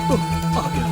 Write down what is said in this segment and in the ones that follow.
आ गया।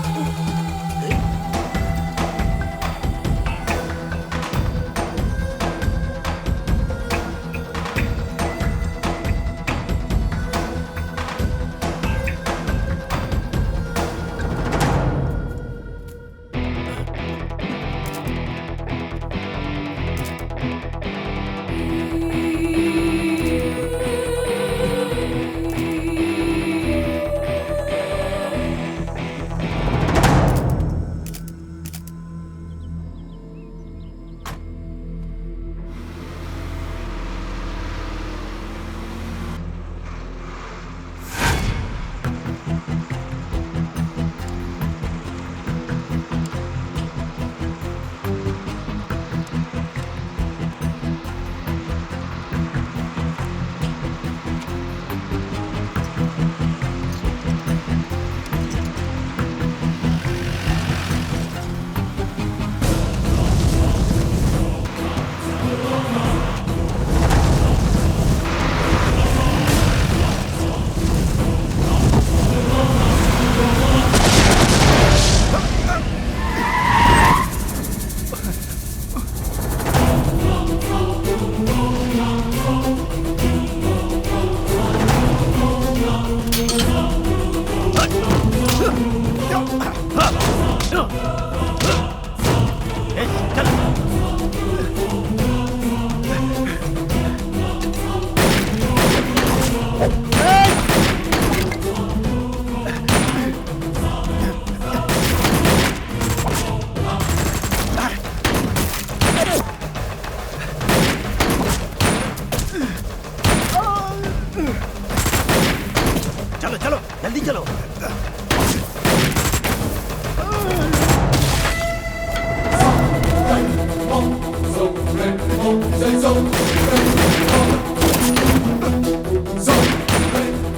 चलो चलो जल्दी चलो।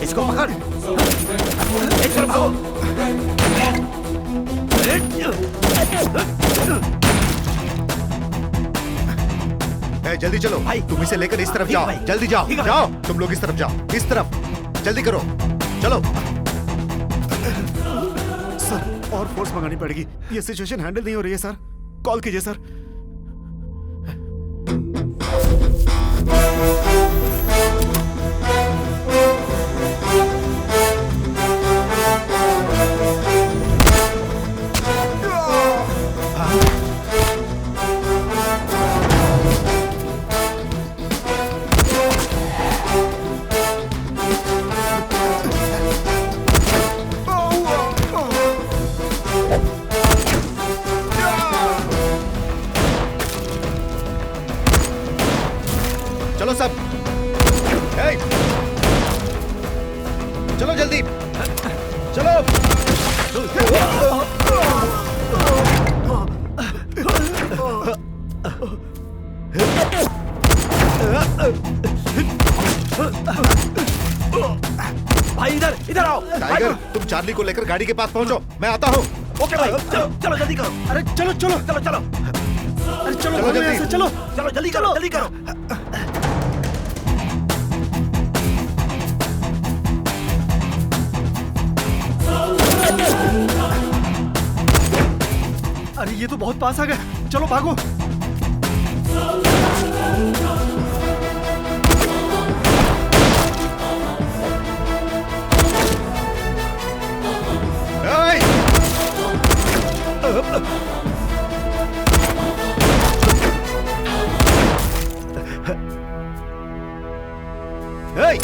इसको पकड़। इस तरफ आओ। जल्दी चलो भाई, तुम इसे लेकर इस तरफ जाओ। भाई, जल्दी जाओ ठीक है भाई। जाओ, तुम लोग इस तरफ जाओ, इस तरफ जल्दी करो, चलो। सर और फोर्स मंगानी पड़ेगी, ये सिचुएशन हैंडल नहीं हो रही है सर। कॉल कीजिए सर। चलो सब, ए, चलो जल्दी, चलो। भाई इधर इधर आओ। टाइगर, तुम चार्ली को लेकर गाड़ी के पास पहुंचो, मैं आता हूँ। ओके भाई, चलो चलो जल्दी करो। अरे चलो चलो चलो चलो अरे चलो चलो भागो यहाँ से, चलो। चलो जल्दी करो जल्दी करो। अरे ये तो बहुत पास आ गए, चलो भागो। ए! ए!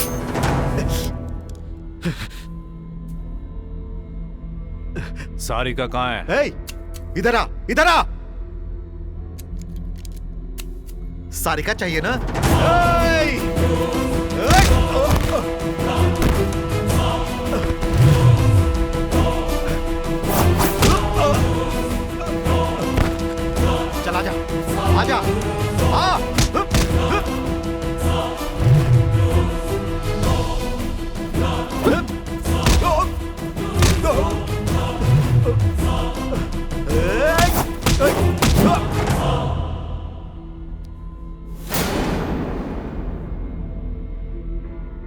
सारिका कहाँ है? ए! इधर आ, इधर आ। सारिका चाहिए ना? ए! चल आजा, आजा, आ।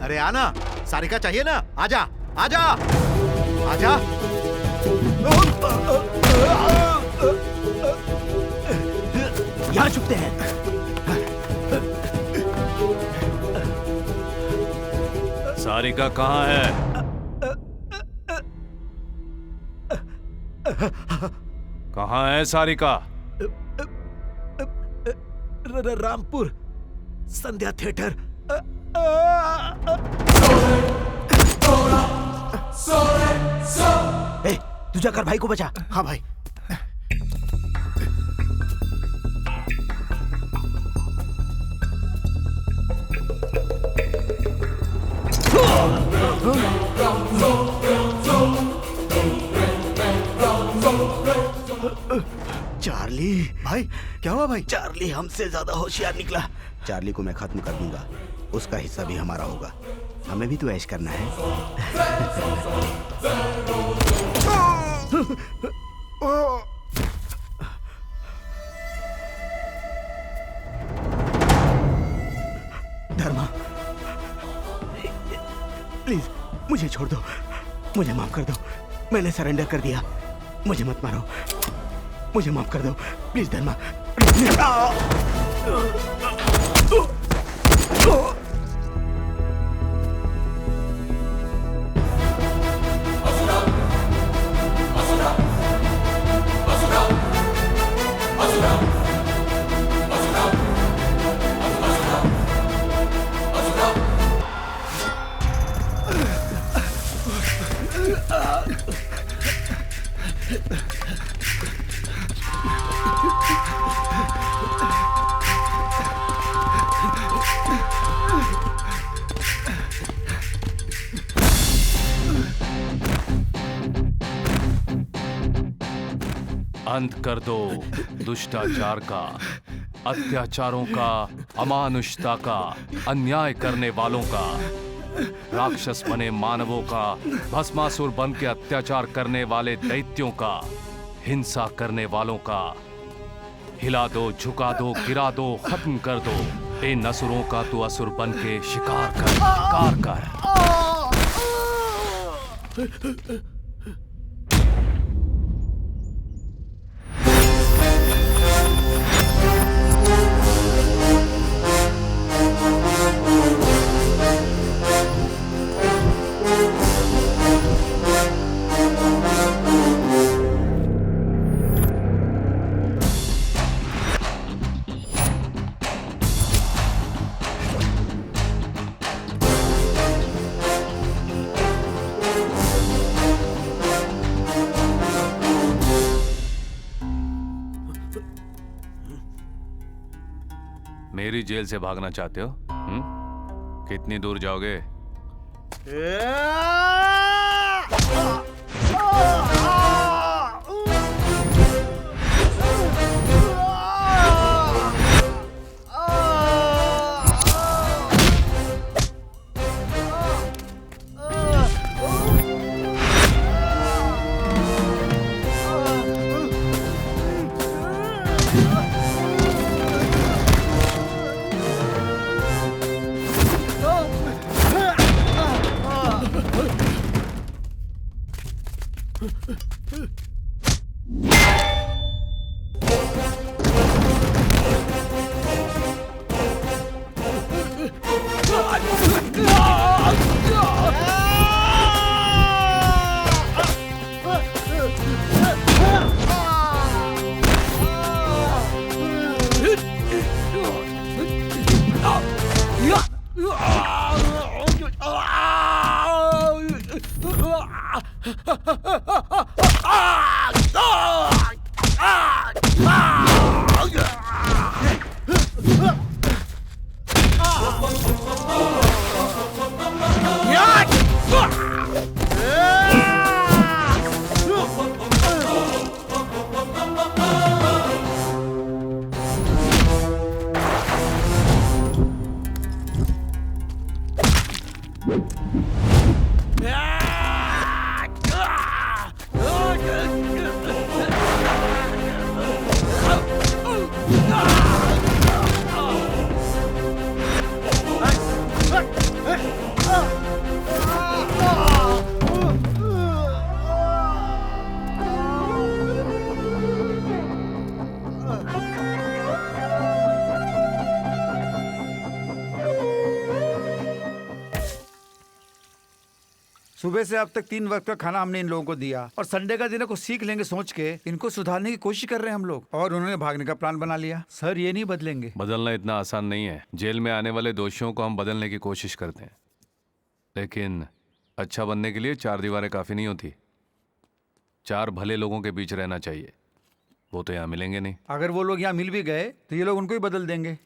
अरे आना, सारिका चाहिए ना? आजा, आजा, आजा। रुकते हैं। सारिका कहाँ है? कहाँ है सारिका? रामपुर संध्या थिएटर। ए, तू जाकर भाई को बचा। हाँ भाई। चार्ली भाई क्या हुआ भाई? चार्ली हमसे ज्यादा होशियार निकला। चार्ली को मैं खत्म कर दूंगा, उसका हिस्सा भी हमारा होगा। हमें भी तो ऐश करना है। धर्मा प्लीज मुझे छोड़ दो, मुझे माफ कर दो। मैंने सरेंडर कर दिया, मुझे मत मारो, मुझे माफ कर दो प्लीज धर्मा। अंत कर दो दुष्टाचार का, अत्याचारों का, अमानुषता का, अन्याय करने वालों का, राक्षस बने मानवों का, भस्मासुर बन के अत्याचार करने वाले दैत्यों का, हिंसा करने वालों का। हिला दो, झुका दो, गिरा दो, खत्म कर दो। इन असुरों का तू असुर बन के शिकार कर, शिकार कर। मेरी जेल से भागना चाहते हो? कितनी दूर जाओगे? सुबह से अब तक 3 वक्त का खाना हमने इन लोगों को दिया और संडे का दिन है कुछ सीख लेंगे सोच के इनको सुधारने की कोशिश कर रहे हैं हम लोग, और उन्होंने भागने का प्लान बना लिया। सर ये नहीं बदलेंगे। बदलना इतना आसान नहीं है। जेल में आने वाले दोषियों को हम बदलने की कोशिश करते हैं, लेकिन अच्छा बनने के लिए 4 दीवारें काफ़ी नहीं होती। 4 भले लोगों के बीच रहना चाहिए। वो तो यहाँ मिलेंगे नहीं। अगर वो लोग यहाँ मिल भी गए तो ये लोग उनको ही बदल देंगे।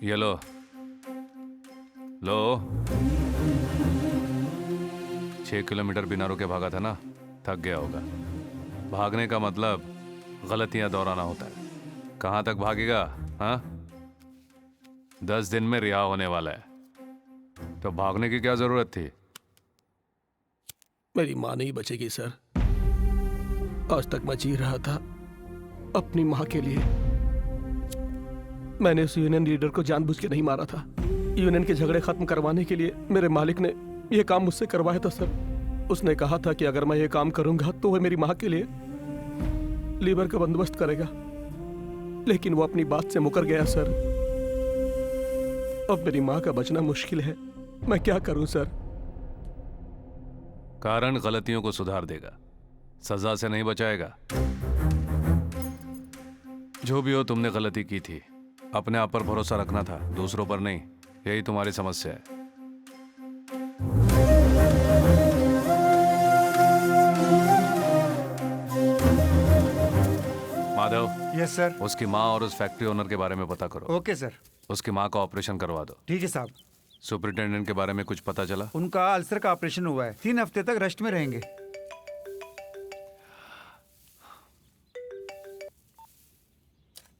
ये लो 6 किलोमीटर बिना रुके भागा था ना, थक गया होगा। भागने का मतलब गलतियां दोहराना होता है। कहाँ तक भागेगा? हाँ, 10 दिन में रिहा होने वाला है, तो भागने की क्या जरूरत थी? मेरी माँ नहीं बचेगी सर। आज तक मैं जी रहा था अपनी माँ के लिए। मैंने उस यूनियन लीडर को जानबूझ के नहीं मारा था। यूनियन के झगड़े खत्म करवाने के लिए मेरे मालिक ने यह काम मुझसे करवाया था सर। उसने कहा था कि अगर मैं ये काम करूंगा तो वह मेरी माँ के लिए लीवर का बंदोबस्त करेगा, लेकिन वो अपनी बात से मुकर गया सर। अब मेरी माँ का बचना मुश्किल है। मैं क्या करूं सर? कारण गलतियों को सुधार देगा, सजा से नहीं बचाएगा। जो भी हो, तुमने गलती की थी। अपने आप पर भरोसा रखना था, दूसरों पर नहीं। यही तुम्हारी समस्या है। माधव। Yes sir. उसकी माँ और उस फैक्ट्री ओनर के बारे में पता करो। Okay sir. उसकी माँ का ऑपरेशन करवा दो। ठीक है साहब। सुपरिटेंडेंट के बारे में कुछ पता चला? उनका अल्सर का ऑपरेशन हुआ है, 3 हफ्ते तक रेस्ट में रहेंगे।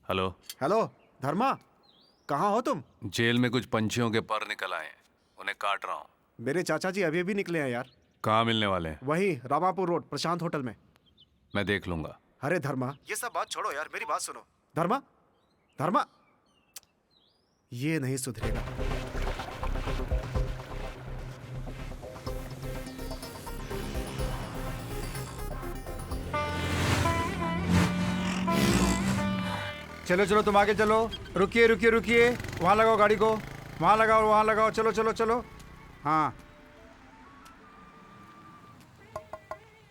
हेलो। हेलो धर्मा, कहाँ हो तुम? जेल में कुछ पंछियों के पर निकल आए हैं, उन्हें काट रहा हूँ। मेरे चाचा जी अभी अभी निकले हैं यार। कहाँ मिलने वाले हैं? वहीं रामापुर रोड प्रशांत होटल में। मैं देख लूंगा। अरे धर्मा, ये सब बात छोड़ो यार, मेरी बात सुनो। धर्मा, धर्मा, ये नहीं सुधरेगा। चलो चलो तुम आगे चलो। रुकिए रुकिए रुकिए, वहाँ लगाओ गाड़ी को, वहाँ लगाओ, वहाँ लगाओ। चलो चलो चलो। हाँ,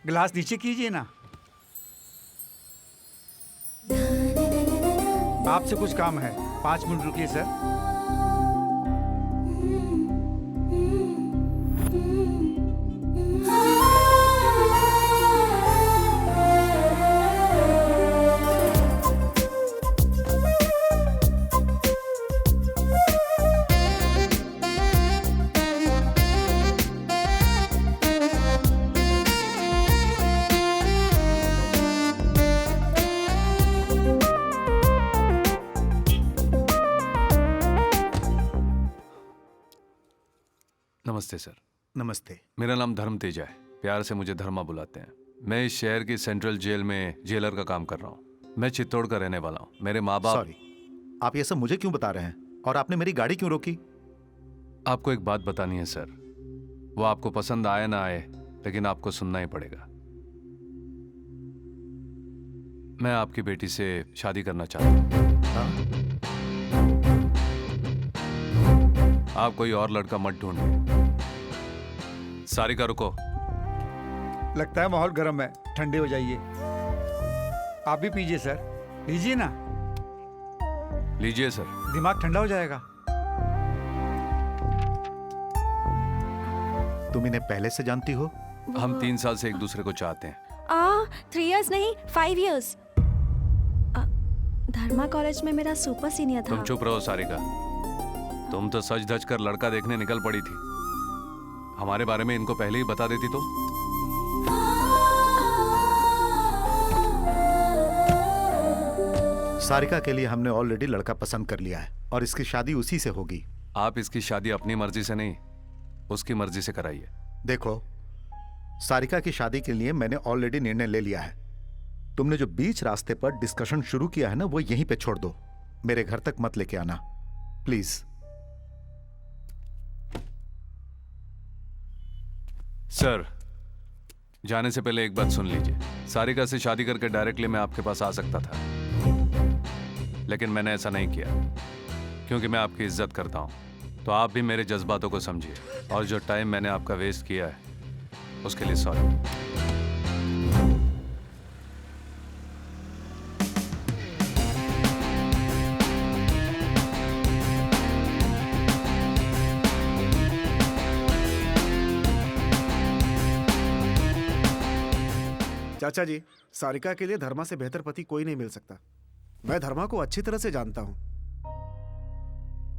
गिलास नीचे कीजिए ना। आपसे कुछ काम है, 5 मिनट रुकिए सर। नमस्ते सर। नमस्ते। मेरा नाम धर्म तेजा है, प्यार से मुझे धर्मा बुलाते हैं। मैं इस शहर की सेंट्रल जेल में जेलर का काम कर रहा हूँ। मैं चित्तौड़ का रहने वाला हूँ। मेरे माँ बाप। सॉरी, आप ये सब मुझे क्यों बता रहे हैं? और आपने मेरी गाड़ी क्यों रोकी? आपको एक बात बतानी है सर। वो आपको पसंद आए ना आए, लेकिन आपको सुनना ही पड़ेगा। मैं आपकी बेटी से शादी करना चाहता हूँ। आप कोई और लड़का मत ढूंढिए। सारिका रुको। लगता है माहौल गर्म है, ठंडे हो जाइए। आप भी पीजिए सर, लीजिए ना। लीजिए सर। दिमाग ठंडा हो जाएगा। तुम इन्हें पहले से जानती हो? हम 3 साल से एक दूसरे को चाहते हैं। 3 इयर्स नहीं, 5 इयर्स। धर्मा कॉलेज में मेरा सुपर सीनियर था। तुम चुप रहो सारिका। तुम तो सच धज कर लड़का देखने निकल पड़ी थी। हमारे बारे में इनको पहले ही बता देती तो। सारिका के लिए हमने ऑलरेडी लड़का पसंद कर लिया है और इसकी शादी उसी से होगी। आप इसकी शादी अपनी मर्जी से नहीं, उसकी मर्जी से कराइए। देखो, सारिका की शादी के लिए मैंने ऑलरेडी निर्णय ले लिया है। तुमने जो बीच रास्ते पर डिस्कशन शुरू किया है ना, वो यहीं पे छोड़ दो। मेरे घर तक मत लेके आना प्लीज। सर, जाने से पहले एक बात सुन लीजिए। सारिका से शादी करके डायरेक्टली मैं आपके पास आ सकता था, लेकिन मैंने ऐसा नहीं किया क्योंकि मैं आपकी इज्जत करता हूँ। तो आप भी मेरे जज्बातों को समझिए, और जो टाइम मैंने आपका वेस्ट किया है उसके लिए सॉरी। चाचा जी, सारिका के लिए धर्मा से बेहतर पति कोई नहीं मिल सकता। मैं धर्मा को अच्छी तरह से जानता हूँ।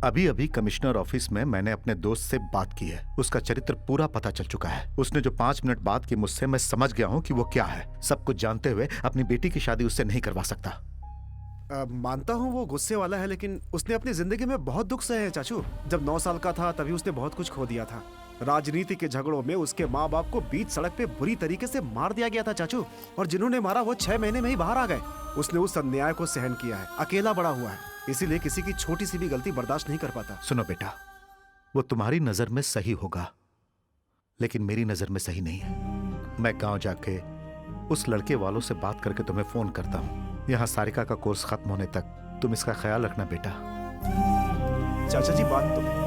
अभी अभी कमिश्नर ऑफिस में मैंने अपने दोस्त से बात की है। उसका चरित्र पूरा पता चल चुका है। उसने जो 5 मिनट बात की मुझसे, मैं समझ गया हूँ कि वो क्या है। सब कुछ जानते हुए अपनी बेटी की शादी उससे नहीं करवा सकता। मानता हूँ वो गुस्से वाला है, लेकिन उसने अपनी जिंदगी में बहुत दुख सहे हैं चाचू। जब 9 साल का था तभी उसने बहुत कुछ खो दिया था। राजनीति के झगड़ों में उसके माँ बाप को बीच सड़क पे बुरी तरीके से मार दिया गया था चाचू, और जिन्होंने मारा वो 6 महीने में ही बाहर आ गए। उसने उस अन्याय को सहन किया है, अकेला बड़ा हुआ है, इसीलिए किसी की छोटी सी भी गलती बर्दाश्त नहीं कर पाता। सुनो बेटा, वो तुम्हारी नजर में सही होगा, लेकिन मेरी नजर में सही नहीं है। मैं गांव जाके उस लड़के वालों से बात करके तुम्हें फोन करता हूँ। यहाँ सारिका का कोर्स खत्म होने तक तुम इसका ख्याल रखना बेटा। चाचा जी, बात तो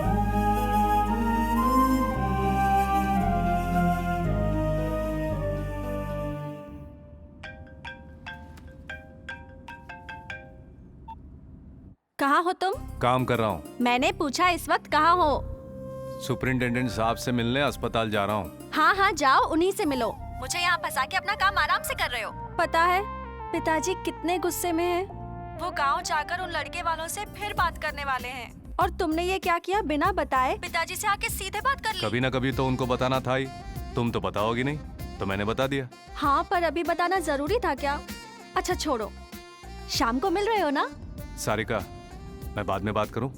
कहाँ हो तुम? काम कर रहा हूँ। मैंने पूछा इस वक्त कहाँ हो? सुपरिंटेंडेंट साहब से मिलने अस्पताल जा रहा हूँ। हाँ हाँ जाओ, उन्हीं से मिलो। मुझे यहाँ फंसा के अपना काम आराम से कर रहे हो। पता है पिताजी कितने गुस्से में हैं। वो गांव जाकर उन लड़के वालों से फिर बात करने वाले हैं। और तुमने ये क्या किया, बिना बताए पिताजी से आके सीधे बात कर ली। कभी ना कभी तो उनको बताना था ही। तुम तो बताओगी नहीं, तो मैंने बता दिया। हाँ, पर अभी बताना जरूरी था क्या? अच्छा छोड़ो, शाम को मिल रहे हो ना? सारिका, मैं बाद में बात करूं?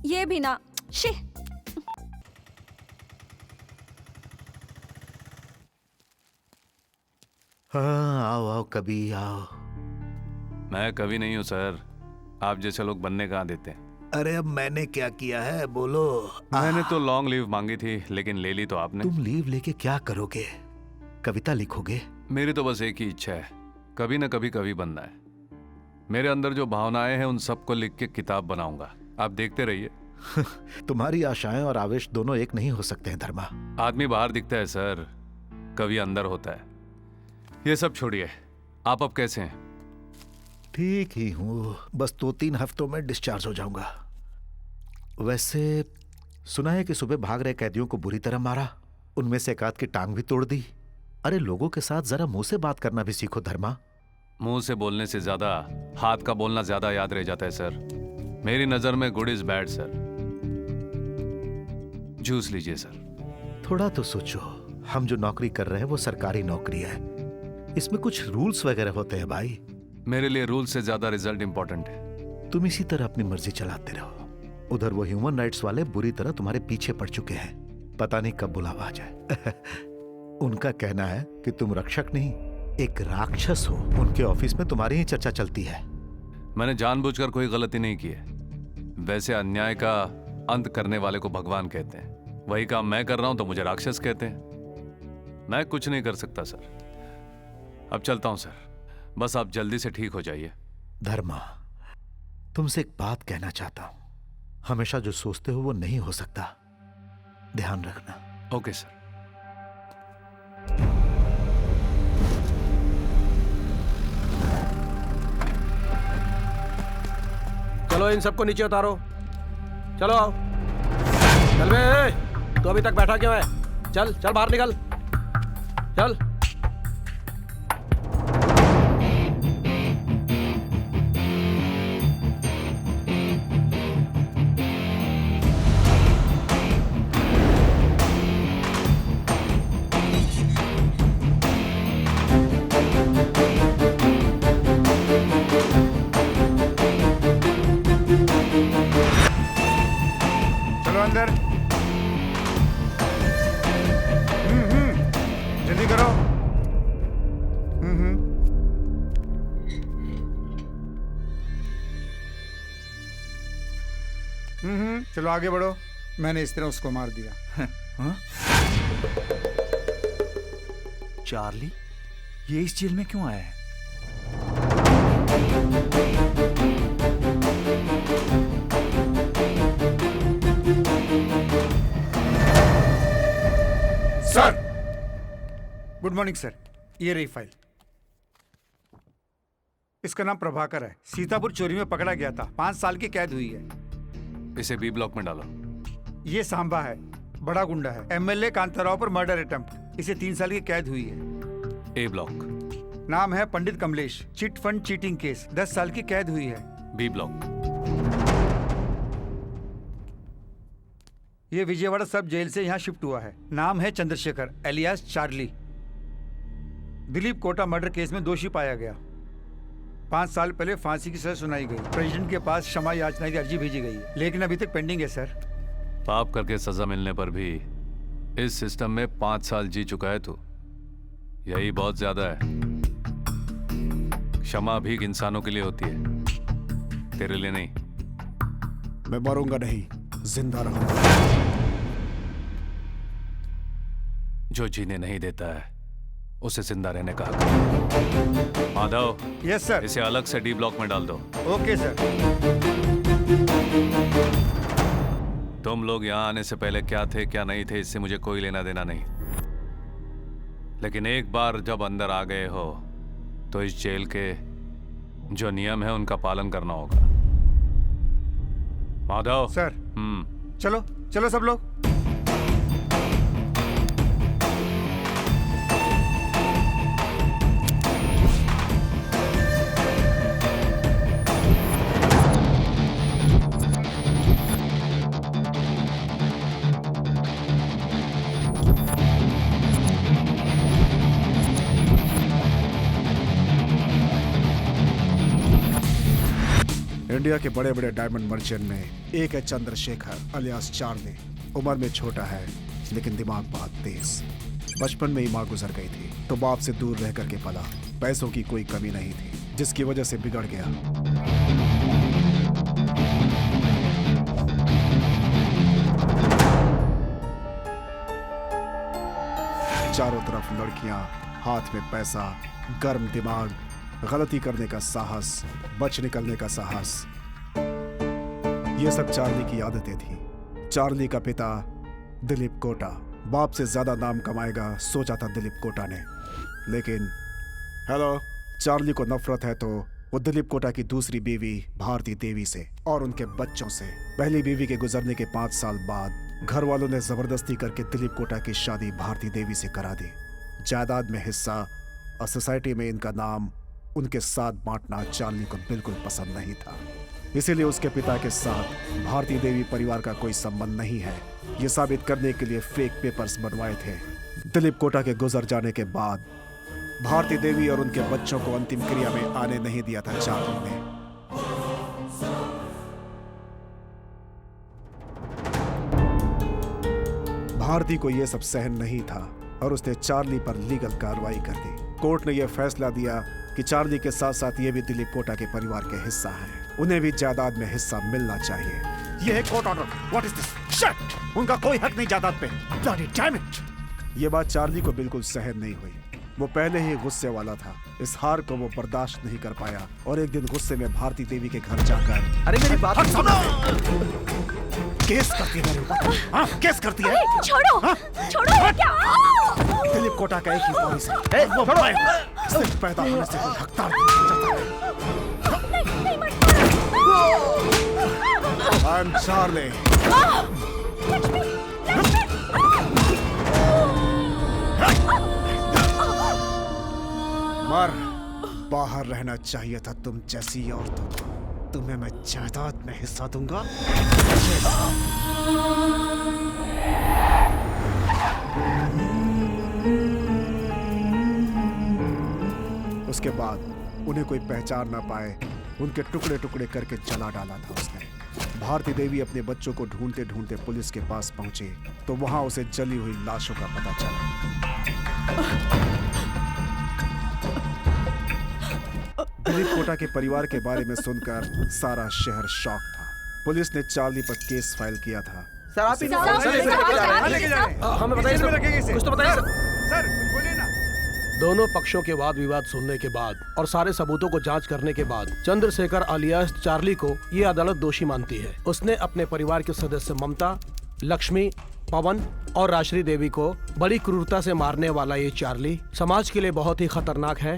ये भी ना। शी। हाँ, आओ आओ, कभी आओ। मैं कभी नहीं हूं सर, आप जैसे लोग बनने कहाँ देते हैं। अरे अब मैंने क्या किया है, बोलो। मैंने तो लॉन्ग लीव मांगी थी, लेकिन ले ली तो आपने। तुम लीव लेके क्या करोगे? कविता लिखोगे? मेरी तो बस एक ही इच्छा है, कभी ना कभी बनना है। मेरे अंदर जो भावनाएं हैं उन सबको लिख के किताब बनाऊंगा। आप देखते रहिए। तुम्हारी आशाएं और आवेश दोनों एक नहीं हो सकते हैं धर्मा। आदमी बाहर दिखता है सर, कभी अंदर होता है। ये सब छोड़िए, आप अब कैसे हैं? ठीक ही हूँ, बस 2-3 हफ्तों में डिस्चार्ज हो जाऊंगा। वैसे सुना है कि सुबह भाग रहे कैदियों को बुरी तरह मारा, उनमें से एक आध की टांग भी तोड़ दी। अरे लोगों के साथ जरा मुंह से बात करना भी सीखो धर्मा। मुंह से बोलने से ज्यादा हाथ का बोलना ज्यादा याद रह जाता है सर। मेरी नजर में good is bad sir. Juice लीजिए सर। थोड़ा तो सोचो, हम जो नौकरी कर रहे हैं वो सरकारी नौकरी है, इसमें कुछ रूल्स वगैरह होते हैं भाई। मेरे लिए रूल से ज्यादा रिजल्ट इंपॉर्टेंट है। तुम इसी तरह अपनी मर्जी चलाते रहो। उधर वो ह्यूमन राइट्स वाले बुरी तरह तुम्हारे पीछे पड़ चुके हैं, पता नहीं कब बुलावा आ जाए। उनका कहना है कि तुम रक्षक नहीं, एक राक्षस हो। उनके ऑफिस में तुम्हारी ही चर्चा चलती है। मैंने जानबूझकर कोई गलती नहीं की है। वैसे अन्याय का अंत करने वाले को भगवान कहते हैं, वही काम मैं कर रहा हूं तो मुझे राक्षस कहते हैं। मैं कुछ नहीं कर सकता सर। अब चलता हूं सर, बस आप जल्दी से ठीक हो जाइए। धर्मा, तुमसे एक बात कहना चाहता हूं। हमेशा जो सोचते हो वो नहीं हो सकता, ध्यान रखना। Okay sir. चलो इन सबको नीचे उतारो। चलो आओ। चल बे, तू अभी तक बैठा क्यों है? चल चल बाहर निकल, चल। चलो अंदर। जल्दी करो। चलो आगे बढ़ो। मैंने इस तरह उसको मार दिया। हाँ? चार्ली, ये इस जेल में क्यों आया है? Sir, good morning sir. ये रही फाइल। इसका नाम प्रभाकर है। सीतापुर चोरी में पकड़ा गया था। 5 साल की कैद हुई है। इसे बी ब्लॉक में डालो। ये सांबा है, बड़ा गुंडा है। एमएलए कांताराव पर मर्डर अटेम्प्ट। इसे 3 साल की कैद हुई है। A block. नाम है Pandit Kamlesh. Chit fund cheating case, 10 साल की कैद हुई है। B block. ये विजयवाड़ा सब जेल से यहाँ शिफ्ट हुआ है। नाम है Chandrashekhar alias Charlie. Dilip Kota murder case में दोषी पाया गया। 5 साल पहले फांसी की सजा सुनाई गई। प्रेसिडेंट के पास क्षमा याचना की अर्जी भेजी गई, लेकिन अभी तक पेंडिंग है सर। पाप करके सजा मिलने पर भी इस सिस्टम में 5 साल जी चुका है तू। यही बहुत ज्यादा है। क्षमा भी इंसानों के लिए होती है, तेरे लिए नहीं। मैं मरूंगा नहीं, जिंदा रहूंगा। जो जीने नहीं देता है उसे जिंदा रहने का हक है। Madhav, yes sir. इसे अलग से डी ब्लॉक में डाल दो। Okay sir. तुम लोग यहाँ आने से पहले क्या थे क्या नहीं थे इससे मुझे कोई लेना देना नहीं, लेकिन एक बार जब अंदर आ गए हो तो इस जेल के जो नियम है उनका पालन करना होगा। माधव सर। चलो चलो सब लोग। इंडिया के बड़े बड़े डायमंड मर्चेंट में एक है चंद्रशेखर अलियास चार्ली। उम्र में छोटा है लेकिन दिमाग बहुत तेज। बचपन में ही माँ गुजर गई थी तो बाप से दूर रह करके पला। पैसों की कोई कमी नहीं थी जिसकी वजह से बिगड़ गया। चारों तरफ लड़कियां, हाथ में पैसा, गर्म दिमाग, गलती करने का साहस, बच निकलने का साहस, ये सब चार्ली की आदतें थी। चार्ली का पिता दिलीप कोटा बाप से ज्यादा नाम कमाएगा सोचा था दिलीप कोटा ने, लेकिन हेलो, चार्ली को नफरत है तो वो दिलीप कोटा की दूसरी बीवी भारती देवी से और उनके बच्चों से। पहली बीवी के गुजरने के 5 साल बाद घर वालों ने जबरदस्ती करके दिलीप कोटा की शादी भारती देवी से करा दी। जायदाद में हिस्सा और सोसाइटी में इनका नाम उनके साथ बांटना चार्ली को बिल्कुल पसंद नहीं था। इसीलिए उसके पिता के साथ भारती देवी परिवार का कोई संबंध नहीं है ये साबित करने के लिए फेक पेपर्स बनवाए थे। दिलीप कोटा के गुजर जाने के बाद भारती देवी और उनके बच्चों को अंतिम क्रिया में आने नहीं दिया था चार्ली ने। भारती को यह सब सहन नहीं था और उसने चार्ली पर लीगल कार्रवाई कर दी। कोर्ट ने यह फैसला दिया कि चार्ली के साथ साथ ये भी दिलीप कोटा के परिवार के हिस्सा हैं। उन्हें भी जायदाद में हिस्सा मिलना चाहिए। यह है court order. What is this? Shit! उनका कोई हक नहीं जायदाद पे। Bloody damn it! ये बात चार्ली को बिल्कुल सहन नहीं हुई। वो पहले ही गुस्से वाला था। इस हार को वो बर्दाश्त नहीं कर पाया और एक दिन गुस्से में भारती देवी के घर जाकर अरे मेरी बात सुनो! केस करती है मेरे ऊपर। हाँ, केस करती है। छोड़ो, हाँ? छोड़ो क्या? दिलीप कोटा का एक ही वारिस है। वो मैं सिर्फ पैदा होने से कोई हकदार नहीं जाता है। I am Charlie. मर, बाहर रहना चाहिए था तुम जैसी औरतों को। तुम्हें मैं जायदाद में हिस्सा दूंगा। उसके बाद उन्हें कोई पहचान ना पाए उनके टुकड़े टुकड़े करके जला डाला था उसने। भारती देवी अपने बच्चों को ढूंढते ढूंढते पुलिस के पास पहुंचे तो वहां उसे जली हुई लाशों का पता चला। दिलीप कोटा के परिवार के बारे में सुनकर सारा शहर शॉक था। पुलिस ने चार्ली पर केस फाइल किया था। सर आप ही लेके जा रहे हैं। हमें बताइए सर, कुछ तो बताइए सर। सर बोलिए ना। दोनों पक्षों के वाद विवाद सुनने के बाद और सारे सबूतों को जांच करने के बाद चंद्रशेखर अलियास चार्ली को ये अदालत दोषी मानती है। उसने अपने परिवार के सदस्य ममता, लक्ष्मी, पवन और राश्री देवी को बड़ी क्रूरता से मारने वाला ये चार्ली समाज के लिए बहुत ही खतरनाक है।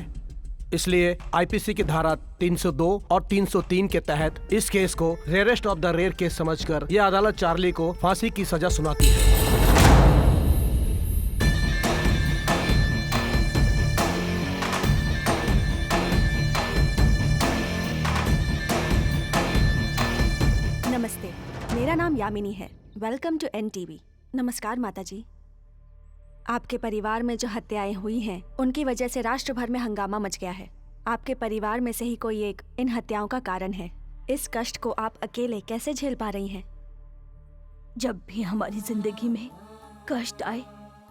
इसलिए आईपीसी की धारा 302 और 303 के तहत इस केस को rarest of the rare case समझकर यह अदालत चार्ली को फांसी की सजा सुनाती है। नमस्ते, मेरा नाम यामिनी है। Welcome to NTV. नमस्कार माता जी। आपके परिवार में जो हत्याएं हुई हैं, उनकी वजह से राष्ट्र भर में हंगामा मच गया है। आपके परिवार में से ही कोई एक इन हत्याओं का कारण है। इस कष्ट को आप अकेले कैसे झेल पा रही हैं? जब भी हमारी जिंदगी में कष्ट आए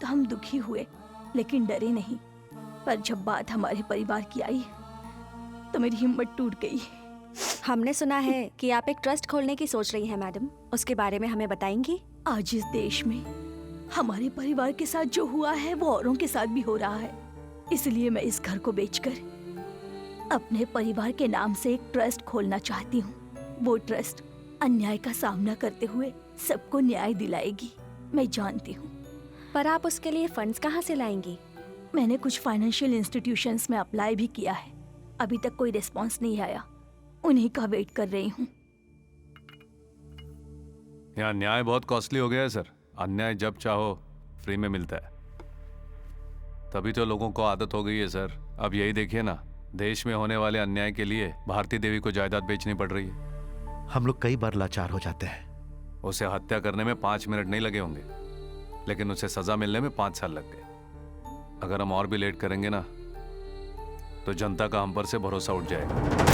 तो हम दुखी हुए, लेकिन डरे नहीं। पर जब बात हमारे परिवार की आई तो मेरी हिम्मत टूट गई। हमने सुना है कि आप एक ट्रस्ट खोलने की सोच रही हैं मैडम, उसके बारे में हमें बताएंगी? आज इस देश में हमारे परिवार के साथ जो हुआ है वो औरों के साथ भी हो रहा है। इसलिए मैं इस घर को बेचकर अपने परिवार के नाम से एक ट्रस्ट खोलना चाहती हूँ। वो ट्रस्ट अन्याय का सामना करते हुए सबको न्याय दिलाएगी, मैं जानती हूँ। पर आप उसके लिए फंड्स कहाँ से लाएंगी? मैंने कुछ फाइनेंशियल इंस्टीट्यूशंस में अप्लाई भी किया है, अभी तक कोई रिस्पॉन्स नहीं आया। उन्हीं का वेट कर रही हूँ। यहाँ न्याय बहुत कॉस्टली हो गया है सर। अन्याय जब चाहो फ्री में मिलता है, तभी तो लोगों को आदत हो गई है सर। अब यही देखिए ना, देश में होने वाले अन्याय के लिए भारती देवी को जायदाद बेचनी पड़ रही है। हम लोग कई बार लाचार हो जाते हैं। उसे हत्या करने में 5 मिनट नहीं लगे होंगे, लेकिन उसे सजा मिलने में 5 साल लग गए। अगर हम और भी लेट करेंगे ना तो जनता का हम पर से भरोसा उठ जाएगा।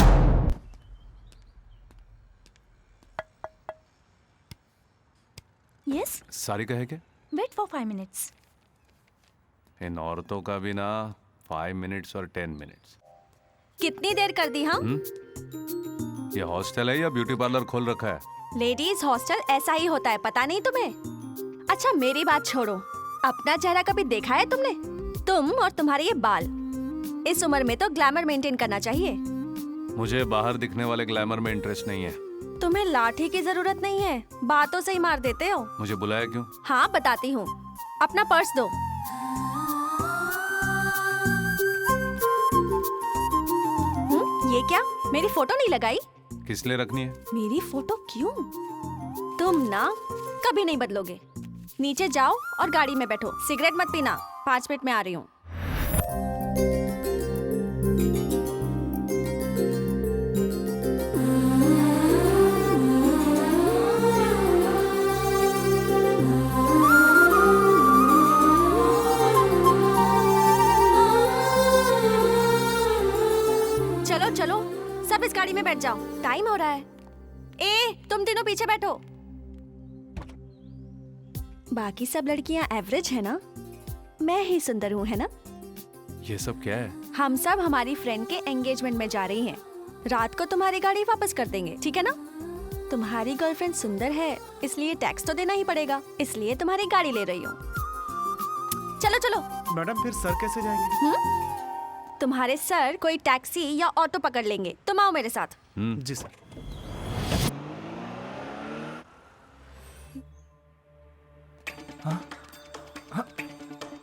Yes? सारी कहे क्या? Wait for 5 minutes. इन औरतों का भी ना 5 मिनट्स और 10 मिनट्स। कितनी देर कर दी हम? ये हॉस्टल है या ब्यूटी पार्लर खोल रखा है? लेडीज हॉस्टल ऐसा ही होता है, पता नहीं तुम्हें? अच्छा मेरी बात छोड़ो, अपना चेहरा कभी देखा है तुमने? तुम और तुम्हारे ये बाल, इस उम्र में तो ग्लैमर मेंटेन करना चाहिए। मुझे बाहर दिखने वाले ग्लैमर में इंटरेस्ट नहीं है। तुम्हें लाठी की जरूरत नहीं है, बातों से ही मार देते हो। मुझे बुलाया क्यों? हाँ बताती हूँ, अपना पर्स दो। ये क्या, मेरी फोटो नहीं लगाई? किस लिए रखनी है? मेरी फोटो क्यों? तुम ना कभी नहीं बदलोगे। नीचे जाओ और गाड़ी में बैठो। सिगरेट मत पीना, 5 मिनट में आ रही हूँ। चलो चलो, सब इस गाड़ी में बैठ जाओ, टाइम हो रहा है। ए, तुम तीनों पीछे बैठो। बाकी सब लड़कियां एवरेज है ना? मैं ही सुंदर हूँ, है ना? ये सब क्या है? हम सब हमारी फ्रेंड के एंगेजमेंट में जा रही हैं। रात को तुम्हारी गाड़ी वापस कर देंगे, ठीक है ना? तुम्हारी गर्लफ्रेंड सुंदर है, इसलिए टैक्स तो देना ही पड़ेगा, इसलिए तुम्हारी गाड़ी ले रही हूँ। चलो चलो। मैडम फिर सर कैसे जाएंगे? तुम्हारे सर कोई टैक्सी या ऑटो पकड़ लेंगे, तुम आओ मेरे साथ। जी सर।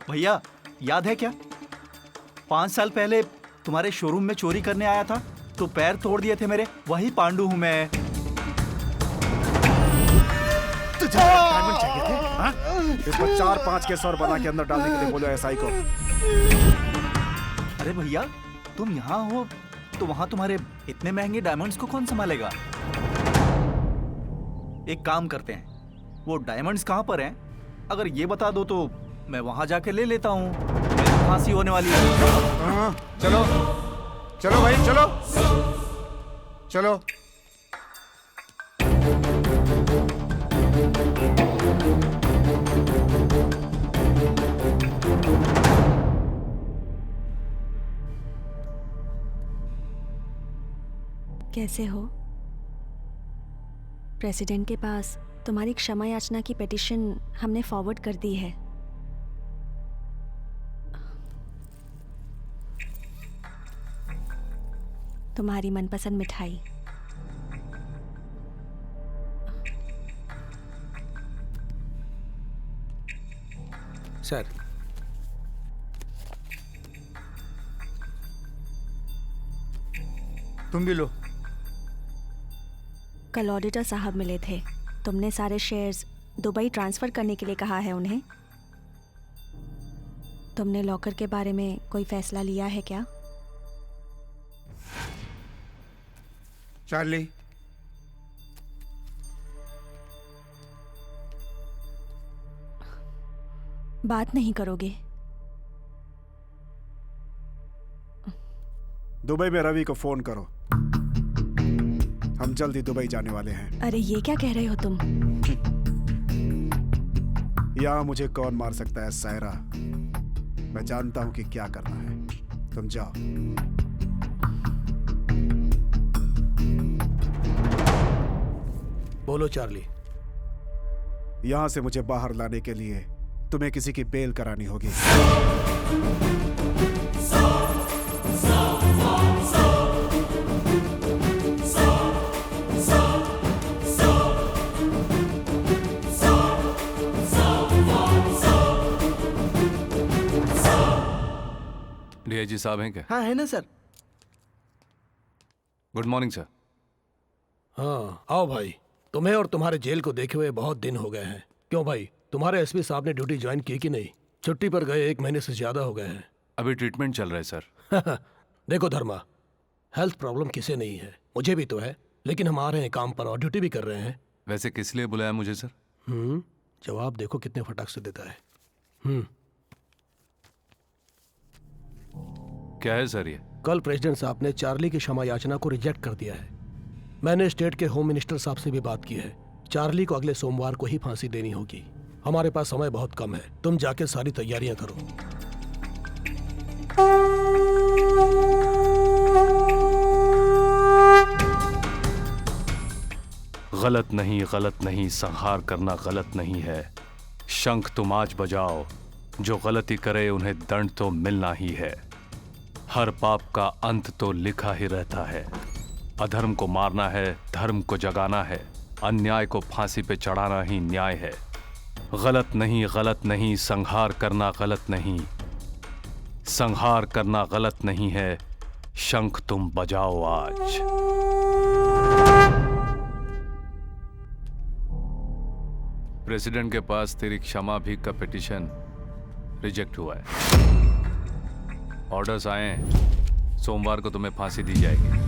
भैया याद है क्या, 5 साल पहले तुम्हारे शोरूम में चोरी करने आया था तो पैर तोड़ दिए थे मेरे? वही पांडु हूँ मैं। तुझे डायमंड चाहिए थे? हाँ? इस पर 4-5 केस और बना के अंदर डालने के लिए बोलो एसआई को। अरे भैया तुम यहाँ हो तो वहाँ तुम्हारे इतने महंगे डायमंड्स को कौन संभालेगा? एक काम करते हैं, वो डायमंड्स कहाँ पर हैं? अगर ये बता दो तो मैं वहाँ जाके ले लेता हूँ। मेरी फांसी होने वाली है। चलो चलो भाई चलो चलो। कैसे हो? प्रेसिडेंट के पास तुम्हारी क्षमा याचना की पिटीशन हमने फॉरवर्ड कर दी है। तुम्हारी मनपसंद मिठाई। सर, तुम भी लो। कल ऑडिटर साहब मिले थे। तुमने सारे शेयर्स दुबई ट्रांसफर करने के लिए कहा है उन्हें। तुमने लॉकर के बारे में कोई फैसला लिया है क्या? चार्ली, बात नहीं करोगे? दुबई में रवि को फोन करो, हम जल्दी दुबई जाने वाले हैं। अरे ये क्या कह रहे हो तुम? यहाँ मुझे कौन मार सकता है सायरा, मैं जानता हूँ कि क्या करना है। तुम जाओ। बोलो चार्ली। यहाँ से मुझे बाहर लाने के लिए तुम्हें किसी की बेल करानी होगी। डीआईजी साहब हैं क्या? हाँ है ना सर। Good morning sir. हाँ आओ भाई, तुम्हें और तुम्हारे जेल को देखे हुए बहुत दिन हो गए हैं। क्यों भाई, तुम्हारे एसपी साहब ने ड्यूटी ज्वाइन की कि नहीं? छुट्टी पर गए 1 महीने से ज्यादा हो गए हैं। अभी ट्रीटमेंट चल रहा है सर। देखो धर्मा, हेल्थ प्रॉब्लम किसे नहीं है, मुझे भी तो है, लेकिन हम आ रहे हैं काम पर और ड्यूटी भी कर रहे हैं। वैसे किस लिए बुलाया मुझे सर? जवाब देखो कितने फटाक से देता है। क्या है सर ये? कल प्रेसिडेंट साहब ने चार्ली की क्षमा याचना को रिजेक्ट कर दिया है। मैंने स्टेट के होम मिनिस्टर साहब से भी बात की है। चार्ली को अगले सोमवार को ही फांसी देनी होगी। हमारे पास समय बहुत कम है, तुम जाके सारी तैयारियां करो। गलत नहीं, गलत नहीं, संहार करना गलत नहीं है। शंख तुम आज बजाओ, जो गलती करे उन्हें दंड तो मिलना ही है। हर पाप का अंत तो लिखा ही रहता है। अधर्म को मारना है, धर्म को जगाना है, अन्याय को फांसी पे चढ़ाना ही न्याय है। गलत नहीं, गलत नहीं, संहार करना गलत नहीं, संहार करना गलत नहीं है। शंख तुम बजाओ आज। प्रेसिडेंट के पास तेरी क्षमा भीख का पिटीशन रिजेक्ट हुआ है। ऑर्डर्स आए हैं, सोमवार को तुम्हें फांसी दी जाएगी।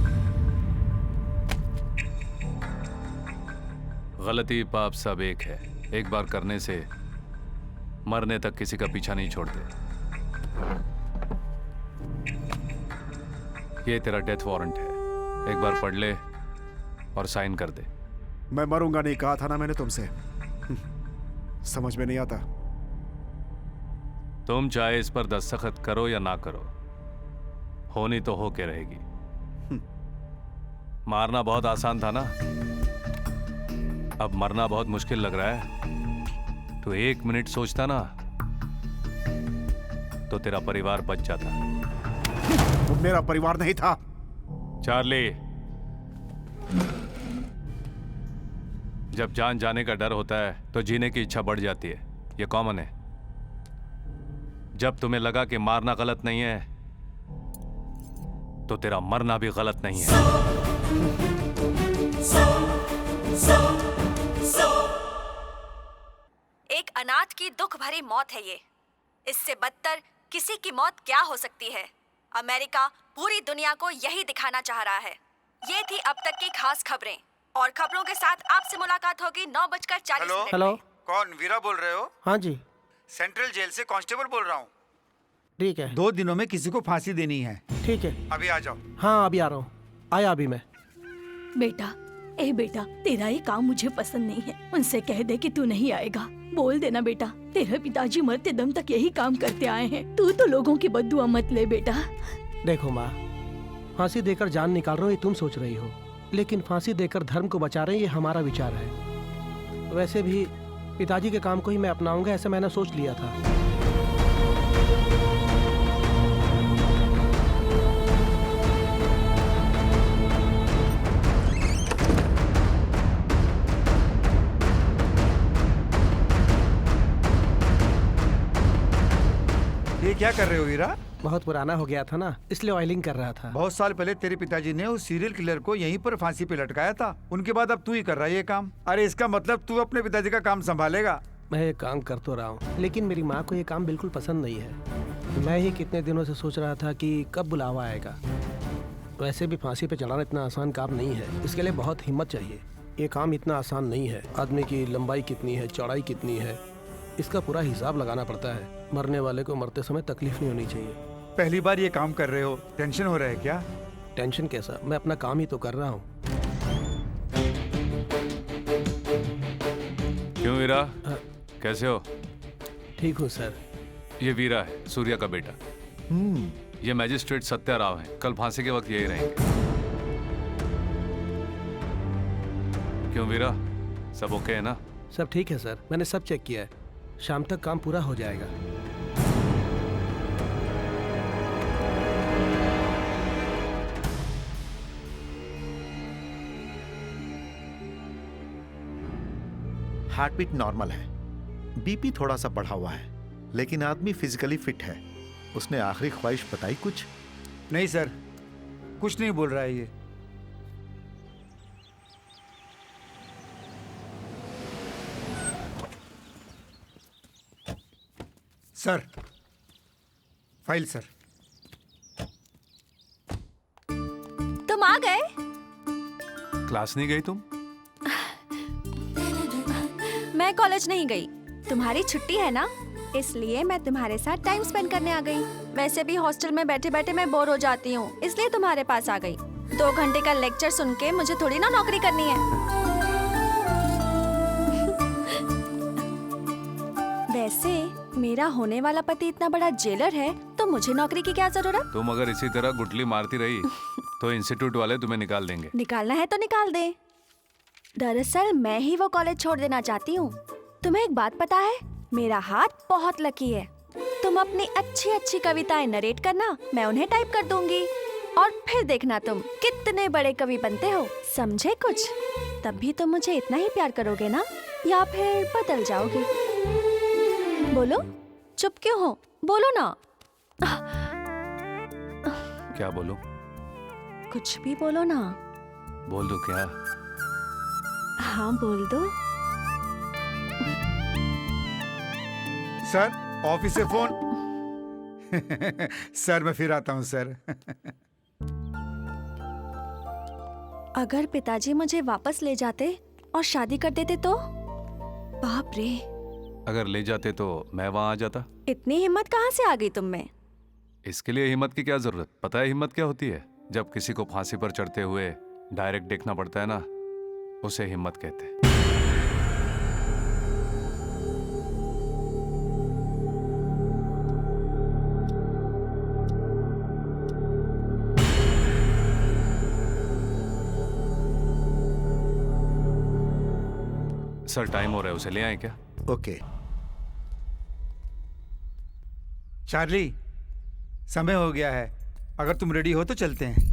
गलती पाप सब एक है, एक बार करने से मरने तक किसी का पीछा नहीं छोड़ते। ये तेरा डेथ वारंट है, एक बार पढ़ ले और साइन कर दे। मैं मरूंगा नहीं कहा था ना मैंने तुमसे, समझ में नहीं आता। तुम चाहे इस पर दस्तखत करो या ना करो, होनी तो होके रहेगी। मारना बहुत आसान था ना, अब मरना बहुत मुश्किल लग रहा है। तो 1 मिनट सोचता ना तो तेरा परिवार बच जाता। वो मेरा परिवार नहीं था। चार्ली, जब जान जाने का डर होता है तो जीने की इच्छा बढ़ जाती है, ये कॉमन है। जब तुम्हें लगा कि मारना गलत नहीं है तो तेरा मरना भी गलत नहीं है। एक अनाथ की दुख भरी मौत है ये। इससे बदतर किसी की मौत क्या हो सकती है? अमेरिका पूरी दुनिया को यही दिखाना चाह रहा है। ये थी अब तक की खास खबरें, और खबरों के साथ आपसे मुलाकात होगी 9:40 हेलो, कौन? वीरा बोल रहे हो? हाँ जी सेंट्रल जेल से कांस्टेबल बोल रहा हूँ। ठीक है। 2 दिनों में किसी को फांसी देनी है। ठीक है, अभी आ जाओ। हाँ अभी आ रहा हूँ, आया अभी मैं। बेटा, ए बेटा, तेरा ये काम मुझे पसंद नहीं है। उनसे कह दे कि तू नहीं आएगा। बोल देना बेटा, तेरे पिताजी मरते दम तक यही काम करते आए हैं। तू तो लोगों की बद्दुआ मत ले बेटा। देखो माँ, फांसी देकर जान निकाल रहे हो ये तुम सोच रही हो, लेकिन फांसी देकर धर्म को बचा रहे हैं ये हमारा विचार है। वैसे भी पिताजी के काम को ही मैं अपनाऊंगा, ऐसा मैंने सोच लिया था। क्या कर रहे हो हीरा? बहुत पुराना हो गया था ना, इसलिए ऑयलिंग कर रहा था। बहुत साल पहले तेरे पिताजी ने उस सीरियल किलर को यहीं पर फांसी पे लटकाया था। उनके बाद अब तू ही कर रहा है ये काम। अरे इसका मतलब तू अपने पिताजी का काम संभालेगा। मैं ये काम कर तो रहा हूँ, लेकिन मेरी माँ को ये काम बिल्कुल पसंद नहीं है। मैं ही कितने दिनों से सोच रहा था कि कब बुलावा आएगा। वैसे भी फांसी पे चढ़ाना इतना आसान काम नहीं है, इसके लिए बहुत हिम्मत चाहिए। ये काम इतना आसान नहीं है। आदमी की लंबाई कितनी है, चौड़ाई कितनी है, इसका पूरा हिसाब लगाना पड़ता है। मरने वाले को मरते समय तकलीफ नहीं होनी चाहिए। पहली बार ये काम कर रहे हो, टेंशन हो रहा है क्या? टेंशन कैसा, मैं अपना काम ही तो कर रहा हूँ। क्यों वीरा, कैसे हो? ठीक हूँ सर। ये वीरा है, सूर्या का बेटा। ये मैजिस्ट्रेट सत्या राव है, कल फांसी के वक्त यही रहेंगे। क्यों वीरा, सब ओके है ना? सब ठीक है सर, मैंने सब चेक किया है। शाम तक काम पूरा हो जाएगा। हार्ट बीट नॉर्मल है, बीपी थोड़ा सा बढ़ा हुआ है, लेकिन आदमी फिजिकली फिट है। उसने आखिरी ख्वाहिश बताई कुछ? नहीं सर, कुछ नहीं बोल रहा है ये। Sir, file sir. तुम आ गए? क्लास नहीं गई तुम? मैं कॉलेज नहीं गई, तुम्हारी छुट्टी है ना, इसलिए मैं तुम्हारे साथ टाइम स्पेंड करने आ गई। वैसे भी हॉस्टल में बैठे बैठे मैं बोर हो जाती हूँ, इसलिए तुम्हारे पास आ गई। 2 घंटे का लेक्चर सुन के मुझे थोड़ी ना नौकरी करनी है। वैसे मेरा होने वाला पति इतना बड़ा जेलर है, तो मुझे नौकरी की क्या जरूरत? तुम अगर इसी तरह गुटली मारती रही तो इंस्टीट्यूट वाले तुम्हें निकाल देंगे। निकालना है तो निकाल दे। दरअसल मैं ही वो कॉलेज छोड़ देना चाहती हूँ। तुम्हें एक बात पता है, मेरा हाथ बहुत लकी है। तुम अपनी अच्छी अच्छी कविताएं नरेट करना, मैं उन्हें टाइप कर दूंगी, और फिर देखना तुम कितने बड़े कवि बनते हो। समझे कुछ? तब भी तुम मुझे इतना ही प्यार करोगे ना, या फिर बदल जाओगे? बोलो, चुप क्यों हो? बोलो ना। क्या बोलूं? कुछ भी बोलो ना। बोल दो क्या? हाँ बोल दो। सर, ऑफिस से फोन। सर मैं फिर आता हूँ सर। अगर पिताजी मुझे वापस ले जाते और शादी कर देते तो? बाप रे। अगर ले जाते तो मैं वहां आ जाता। इतनी हिम्मत कहाँ से आ गई तुम में? इसके लिए हिम्मत की क्या जरूरत? पता है हिम्मत क्या होती है? जब किसी को फांसी पर चढ़ते हुए डायरेक्ट देखना पड़ता है ना, उसे हिम्मत कहते हैं। सर टाइम हो रहा है, उसे ले आए क्या? ओके। चार्ली, समय हो गया है, अगर तुम रेडी हो तो चलते हैं।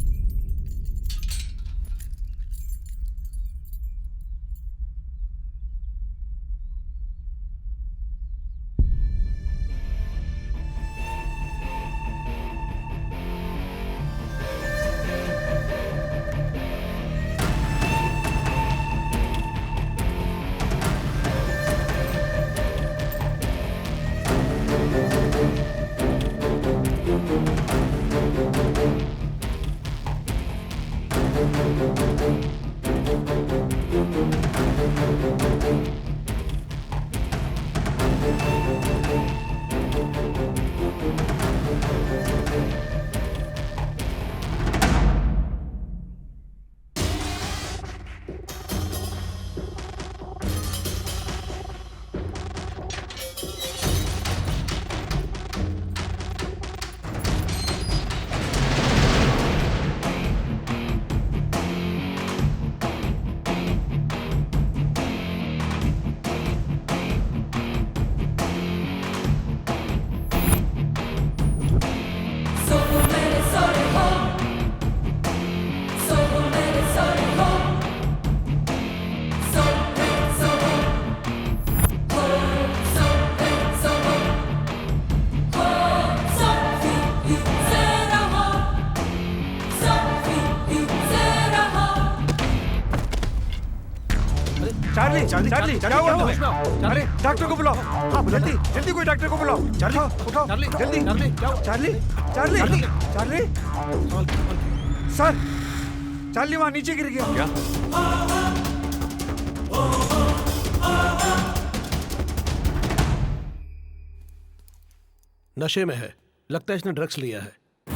चार्ली क्या हुआ तुम्हें? अरे डॉक्टर को बुलाओ। हाँ जल्दी जल्दी कोई डॉक्टर को बुलाओ। चार्ली उठाओ चार्ली, जल्दी। चार्ली, क्या हुआ? Charlie Charlie Charlie sir, Charlie वहाँ नीचे गिर गया। क्या? नशे में है, लगता है इसने ड्रग्स लिया है।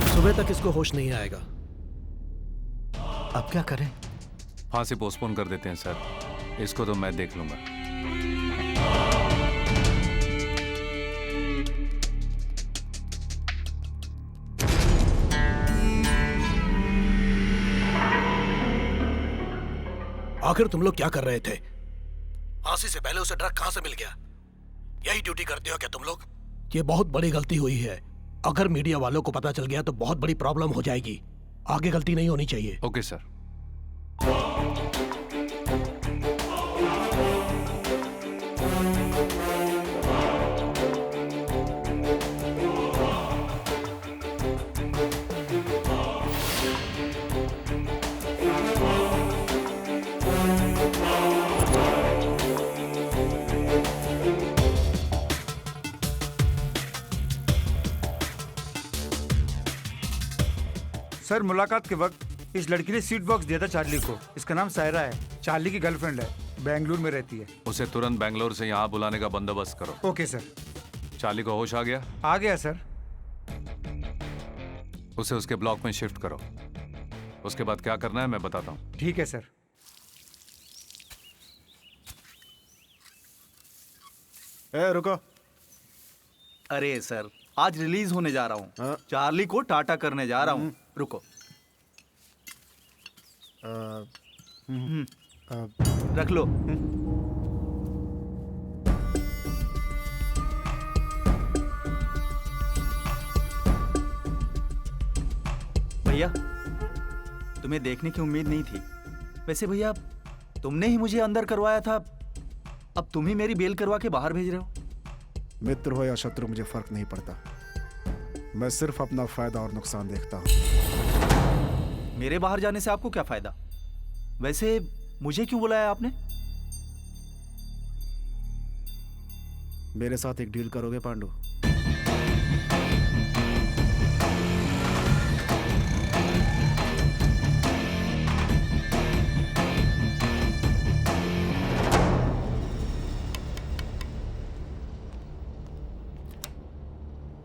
सुबह तक इसको होश नहीं आएगा। अब क्या करें? फांसी पोस्टपोन कर देते हैं सर, इसको तो मैं देख लूंगा। आखिर तुम लोग क्या कर रहे थे? फांसी से पहले उसे ड्रग कहां से मिल गया? यही ड्यूटी करते हो क्या तुम लोग? ये बहुत बड़ी गलती हुई है। अगर मीडिया वालों को पता चल गया तो बहुत बड़ी प्रॉब्लम हो जाएगी। आगे गलती नहीं होनी चाहिए। Okay sir. सर मुलाकात के वक्त इस लड़की ने स्वीट बॉक्स दिया था चार्ली को। इसका नाम सायरा है, चार्ली की गर्लफ्रेंड है, बेंगलुरु में रहती है। उसे तुरंत बेंगलोर से यहाँ बुलाने का बंदोबस्त करो। Okay sir. चार्ली को होश आ गया? आ गया सर। उसे उसके ब्लॉक में शिफ्ट करो। उसके बाद क्या करना है मैं बताता हूँ। ठीक है सर। ए रुको। अरे सर, आज रिलीज होने जा रहा हूँ। हाँ? चार्ली को टाटा करने जा रहा हूँ। रुको, रख लो। भैया, तुम्हें देखने की उम्मीद नहीं थी। वैसे भैया, तुमने ही मुझे अंदर करवाया था, अब तुम ही मेरी बेल करवा के बाहर भेज रहे हो। मित्र हो या शत्रु मुझे फर्क नहीं पड़ता, मैं सिर्फ अपना फायदा और नुकसान देखता हूं। मेरे बाहर जाने से आपको क्या फायदा? वैसे मुझे क्यों बुलाया आपने? मेरे साथ एक डील करोगे पांडु?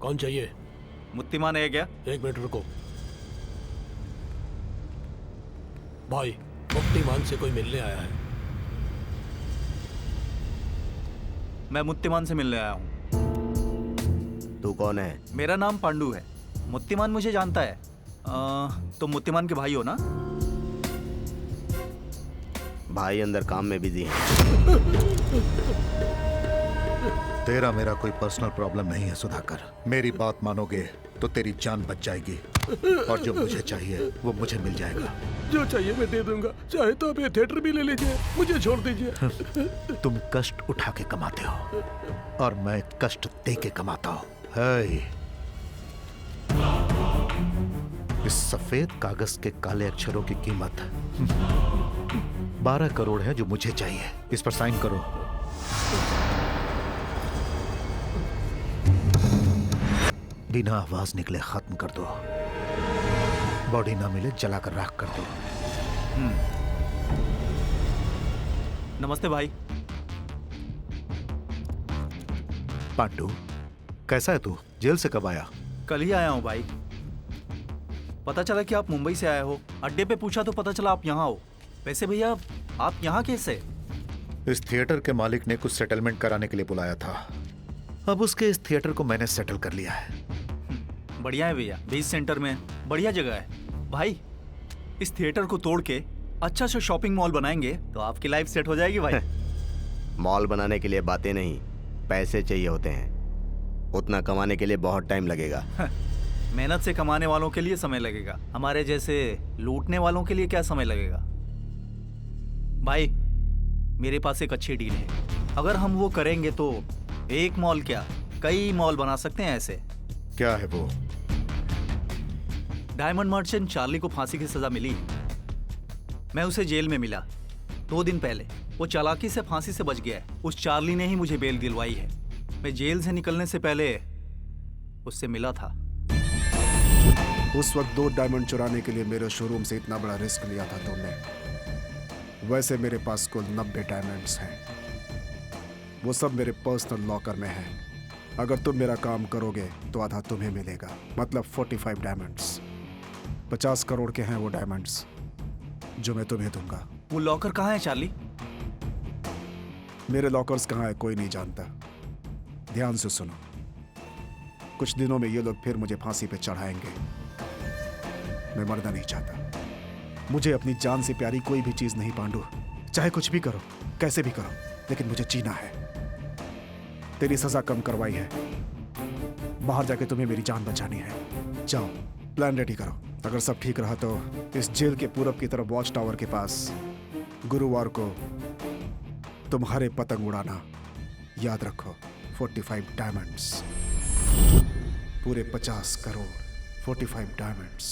कौन चाहिए? मुत्तिमान है क्या? एक मिनट रुको भाई, मुक्तिमान से कोई मिलने आया है। मैं मुत्तिमान से मिलने आया हूँ। तू कौन है? मेरा नाम पांडु है। मुत्तिमान मुझे जानता है। तो मुत्तिमान के भाई हो ना? भाई अंदर काम में बिजी है। तेरा मेरा कोई पर्सनल प्रॉब्लम नहीं है सुधाकर। मेरी बात मानोगे तो तेरी जान बच जाएगी, और जो मुझे चाहिए वो मुझे मिल जाएगा। जो चाहिए मैं दे दूंगा, चाहे तो आप ये थिएटर भी ले लीजिए, मुझे छोड़ दीजिए। तुम कष्ट उठा के कमाते हो और मैं कष्ट दे के कमाता हूँ। है इस सफेद कागज के काले अक्षरों की कीमत 12 करोड़ है जो मुझे चाहिए। इस पर साइन करो। बिना आवाज निकले खत्म कर दो। बॉडी ना मिले जलाकर राख कर दो। नमस्ते भाई। पांडु, कैसा है तू? जेल से कब आया? कल ही आया हूँ भाई। पता चला कि आप मुंबई से आए हो। अड्डे पे पूछा तो पता चला आप यहाँ हो। वैसे भैया, आप यहाँ कैसे? इस थिएटर के मालिक ने कुछ सेटलमेंट कराने के लिए बुलाया था। अब उसके इस थिएटर को मैंने सेटल कर लिया है। बढ़िया है भैया, बीच सेंटर में बढ़िया जगह है। भाई, इस थिएटर को तोड़ के अच्छा सा शॉपिंग मॉल बनाएंगे तो आपकी लाइफ सेट हो जाएगी भाई। मॉल बनाने के लिए बातें नहीं, पैसे चाहिए होते हैं। उतना कमाने के लिए बहुत टाइम लगेगा। मेहनत से कमाने वालों के लिए समय लगेगा, हमारे जैसे लूटने वालों के लिए क्या समय लगेगा? भाई, मेरे पास एक अच्छी डील है। अगर हम वो करेंगे तो एक मॉल क्या, कई मॉल बना सकते हैं ऐसे। क्या है वो? डायमंड मर्चेंट चार्ली को फांसी की सजा मिली। मैं उसे जेल में मिला 2 दिन पहले। वो चालाकी से फांसी से बच गया है। उस चार्ली ने ही मुझे बेल दिलवाई है। मैं जेल से निकलने से पहले उससे मिला था। उस वक्त 2 डायमंड चुराने के लिए मेरे शोरूम से इतना बड़ा रिस्क लिया था तुमने। वैसे मेरे पास कुल 90 डायमंड्स हैं। वो सब मेरे पर्सनल लॉकर में हैं। अगर तुम मेरा काम करोगे तो आधा तुम्हें मिलेगा, मतलब 45 डायमंड्स। 50 करोड़ के हैं वो डायमंड्स जो मैं तुम्हें दूंगा। वो लॉकर कहाँ है चार्ली? मेरे लॉकर्स कहाँ है कोई नहीं जानता। ध्यान से सुनो, कुछ दिनों में ये लोग फिर मुझे फांसी पे चढ़ाएंगे। मैं मरना नहीं चाहता। मुझे अपनी जान से प्यारी कोई भी चीज नहीं पांडु। चाहे कुछ भी करो, कैसे भी करो, लेकिन मुझे जीना है। तेरी सजा कम करवाई है, बाहर जाके तुम्हें मेरी जान बचानी है। जाओ प्लान रेडी करो। अगर सब ठीक रहा तो इस जेल के पूरब की तरफ वॉच टावर के पास गुरुवार को तुम हरे पतंग उड़ाना। याद रखो 45 डायमंड्स, पूरे 50 करोड़। 45 डायमंड्स,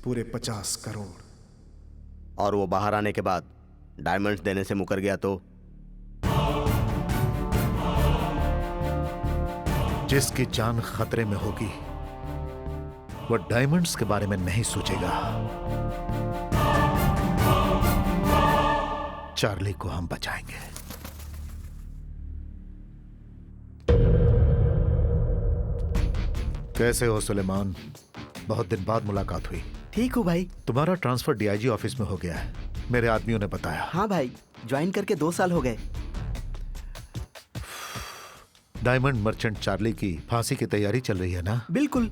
पूरे 50 करोड़। और वो बाहर आने के बाद डायमंड्स देने से मुकर गया तो? जिसकी जान खतरे में होगी वो डायमंड्स के बारे में नहीं सोचेगा। चार्ली को हम बचाएंगे। कैसे हो सुलेमान? बहुत दिन बाद मुलाकात हुई। ठीक हूँ भाई। तुम्हारा ट्रांसफर डीआईजी ऑफिस में हो गया है, मेरे आदमियों ने बताया। हाँ भाई, ज्वाइन करके 2 साल हो गए। डायमंड मर्चेंट चार्ली की फांसी की तैयारी चल रही है ना? बिल्कुल।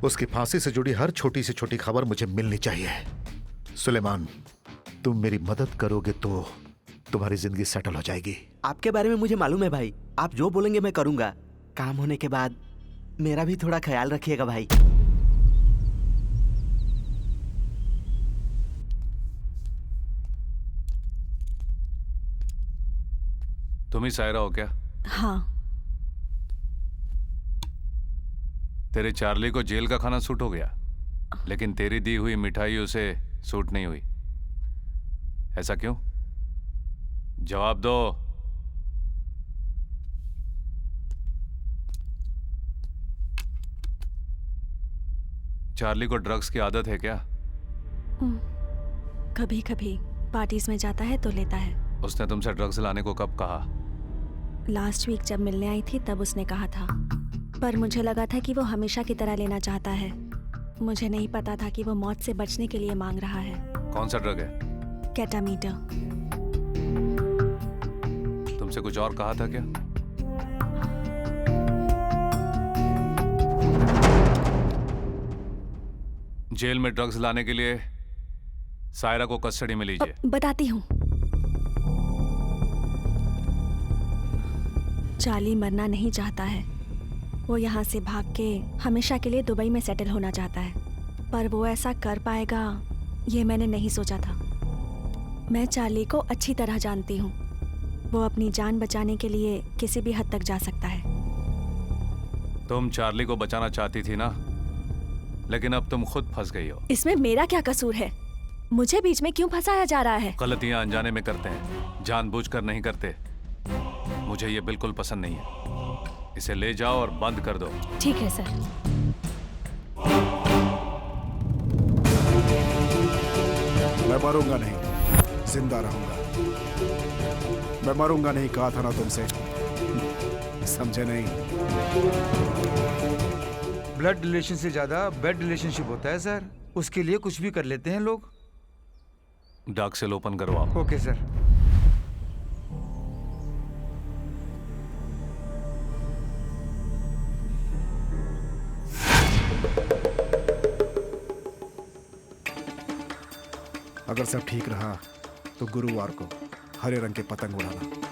उसकी फांसी से जुड़ी हर छोटी से छोटी खबर मुझे मिलनी चाहिए। सुलेमान, तुम मेरी मदद करोगे तो तुम्हारी जिंदगी सेटल हो जाएगी। आपके बारे में मुझे मालूम है भाई। आप जो बोलेंगे मैं करूंगा। काम होने के बाद मेरा भी थोड़ा ख्याल रखिएगा भाई। तुम ही सायरा हो क्या? हाँ। तेरे चार्ली को जेल का खाना सूट हो गया, लेकिन तेरी दी हुई मिठाई उसे सूट नहीं हुई। ऐसा क्यों? जवाब दो। चार्ली को ड्रग्स की आदत है क्या? कभी कभी पार्टीज में जाता है तो लेता है। उसने तुमसे ड्रग्स लाने को कब कहा? लास्ट वीक जब मिलने आई थी तब उसने कहा था, पर मुझे लगा था कि वो हमेशा की तरह लेना चाहता है। मुझे नहीं पता था कि वो मौत से बचने के लिए मांग रहा है। कौन सा ड्रग है? केटामीटर। तुमसे कुछ और कहा था क्या? जेल में ड्रग्स लाने के लिए सायरा को कस्टडी में लीजिए। बताती हूँ। चार्ली मरना नहीं चाहता है। वो यहाँ से भाग के हमेशा के लिए दुबई में सेटल होना चाहता है, पर वो ऐसा कर पाएगा ये मैंने नहीं सोचा था। मैं चार्ली को अच्छी तरह जानती हूँ। वो अपनी जान बचाने के लिए किसी भी हद तक जा सकता है। तुम चार्ली को बचाना चाहती थी ना, लेकिन अब तुम खुद फंस गई हो। इसमें मेरा क्या कसूर है? मुझे बीच में क्यों फंसाया जा रहा है? गलतियां अनजाने में करते हैं, जानबूझकर नहीं करते। मुझे ये बिल्कुल पसंद नहीं है। इसे ले जाओ और बंद कर दो। ठीक है सर। मैं मरूंगा नहीं, जिंदा रहूंगा। मैं मरूंगा नहीं कहा था ना तुमसे, समझे नहीं? ब्लड रिलेशन से ज्यादा बेड रिलेशनशिप होता है सर। उसके लिए कुछ भी कर लेते हैं लोग। डार्क सेल ओपन करवाओ। Okay sir. अगर सब ठीक रहा तो गुरुवार को हरे रंग के पतंग उड़ाना।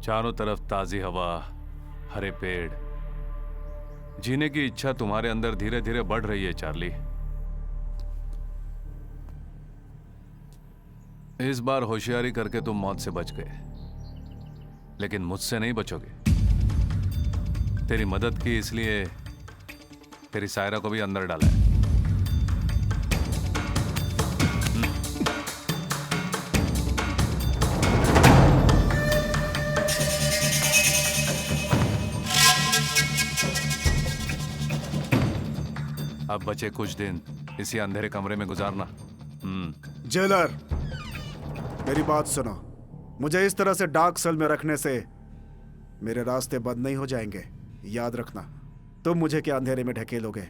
चारों तरफ ताजी हवा, हरे पेड़, जीने की इच्छा तुम्हारे अंदर धीरे धीरे बढ़ रही है चार्ली। इस बार होशियारी करके तुम मौत से बच गए, लेकिन मुझसे नहीं बचोगे। तेरी मदद की इसलिए तेरी सायरा को भी अंदर डाला है। अब बचे कुछ दिन इसी अंधेरे कमरे में गुजारना। जेलर, मेरी बात सुनो। मुझे इस तरह से डार्क सेल में रखने से मेरे रास्ते बंद नहीं हो जाएंगे। याद रखना, तुम मुझे क्या अंधेरे में ढकेलोगे?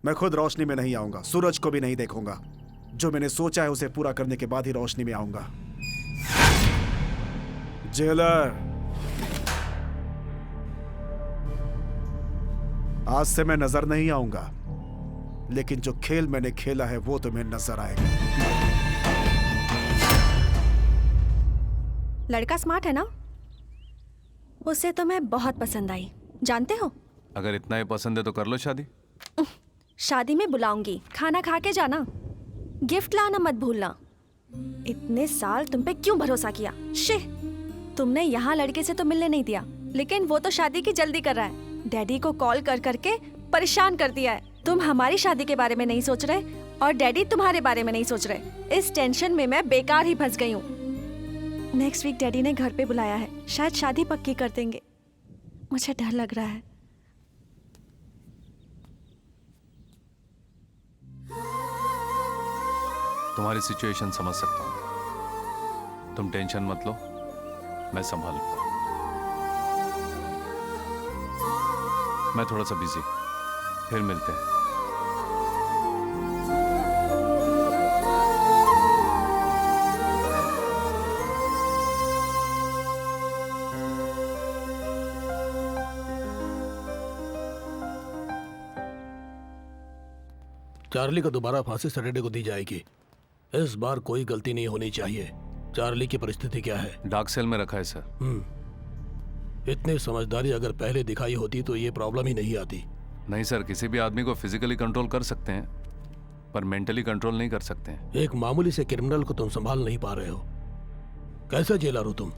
मैं खुद रोशनी में नहीं आऊंगा, सूरज को भी नहीं देखूंगा। जो मैंने सोचा है उसे पूरा करने के बाद ही रोशनी में आऊंगा। जेलर, आज से मैं नजर नहीं आऊंगा, लेकिन जो खेल मैंने खेला है वो तुम्हें नजर आएगा। लड़का स्मार्ट है ना? उसे तो मैं बहुत पसंद आई, जानते हो? अगर इतना ही पसंद है तो कर लो शादी। शादी में बुलाऊंगी, खाना खा के जाना, गिफ्ट लाना मत भूलना। इतने साल तुम पे क्यों भरोसा किया? शिह, तुमने यहाँ लड़के से तो मिलने नहीं दिया, लेकिन वो तो शादी की जल्दी कर रहा है। डैडी को कॉल कर करके परेशान कर दिया है। तुम हमारी शादी के बारे में नहीं सोच रहे और डैडी तुम्हारे बारे में नहीं सोच रहे। इस टेंशन में मैं बेकार ही फंस गई हूँ। नेक्स्ट वीक डैडी ने घर पे बुलाया है, शायद शादी पक्की कर देंगे। मुझे डर लग रहा है। तुम्हारी सिचुएशन समझ सकता हूँ, तुम टेंशन मत लो, मैं संभाल लूंगा। मैं थोड़ा सा बिजी, फिर मिलते हैं। चार्ली को दोबारा फांसी सैटरडे को दी जाएगी। इस बार कोई गलती नहीं होनी चाहिए। चार्ली की परिस्थिति क्या है? डार्क सेल में रखा है सर। इतनी समझदारी अगर पहले दिखाई होती तो ये प्रॉब्लम ही नहीं आती। नहीं सर, किसी भी आदमी को फिजिकली कंट्रोल कर सकते हैं, पर मेंटली कंट्रोल नहीं कर सकते हैं। एक मामूली से क्रिमिनल को तुम संभाल नहीं पा रहे हो। कैसे जेलर हो तुम?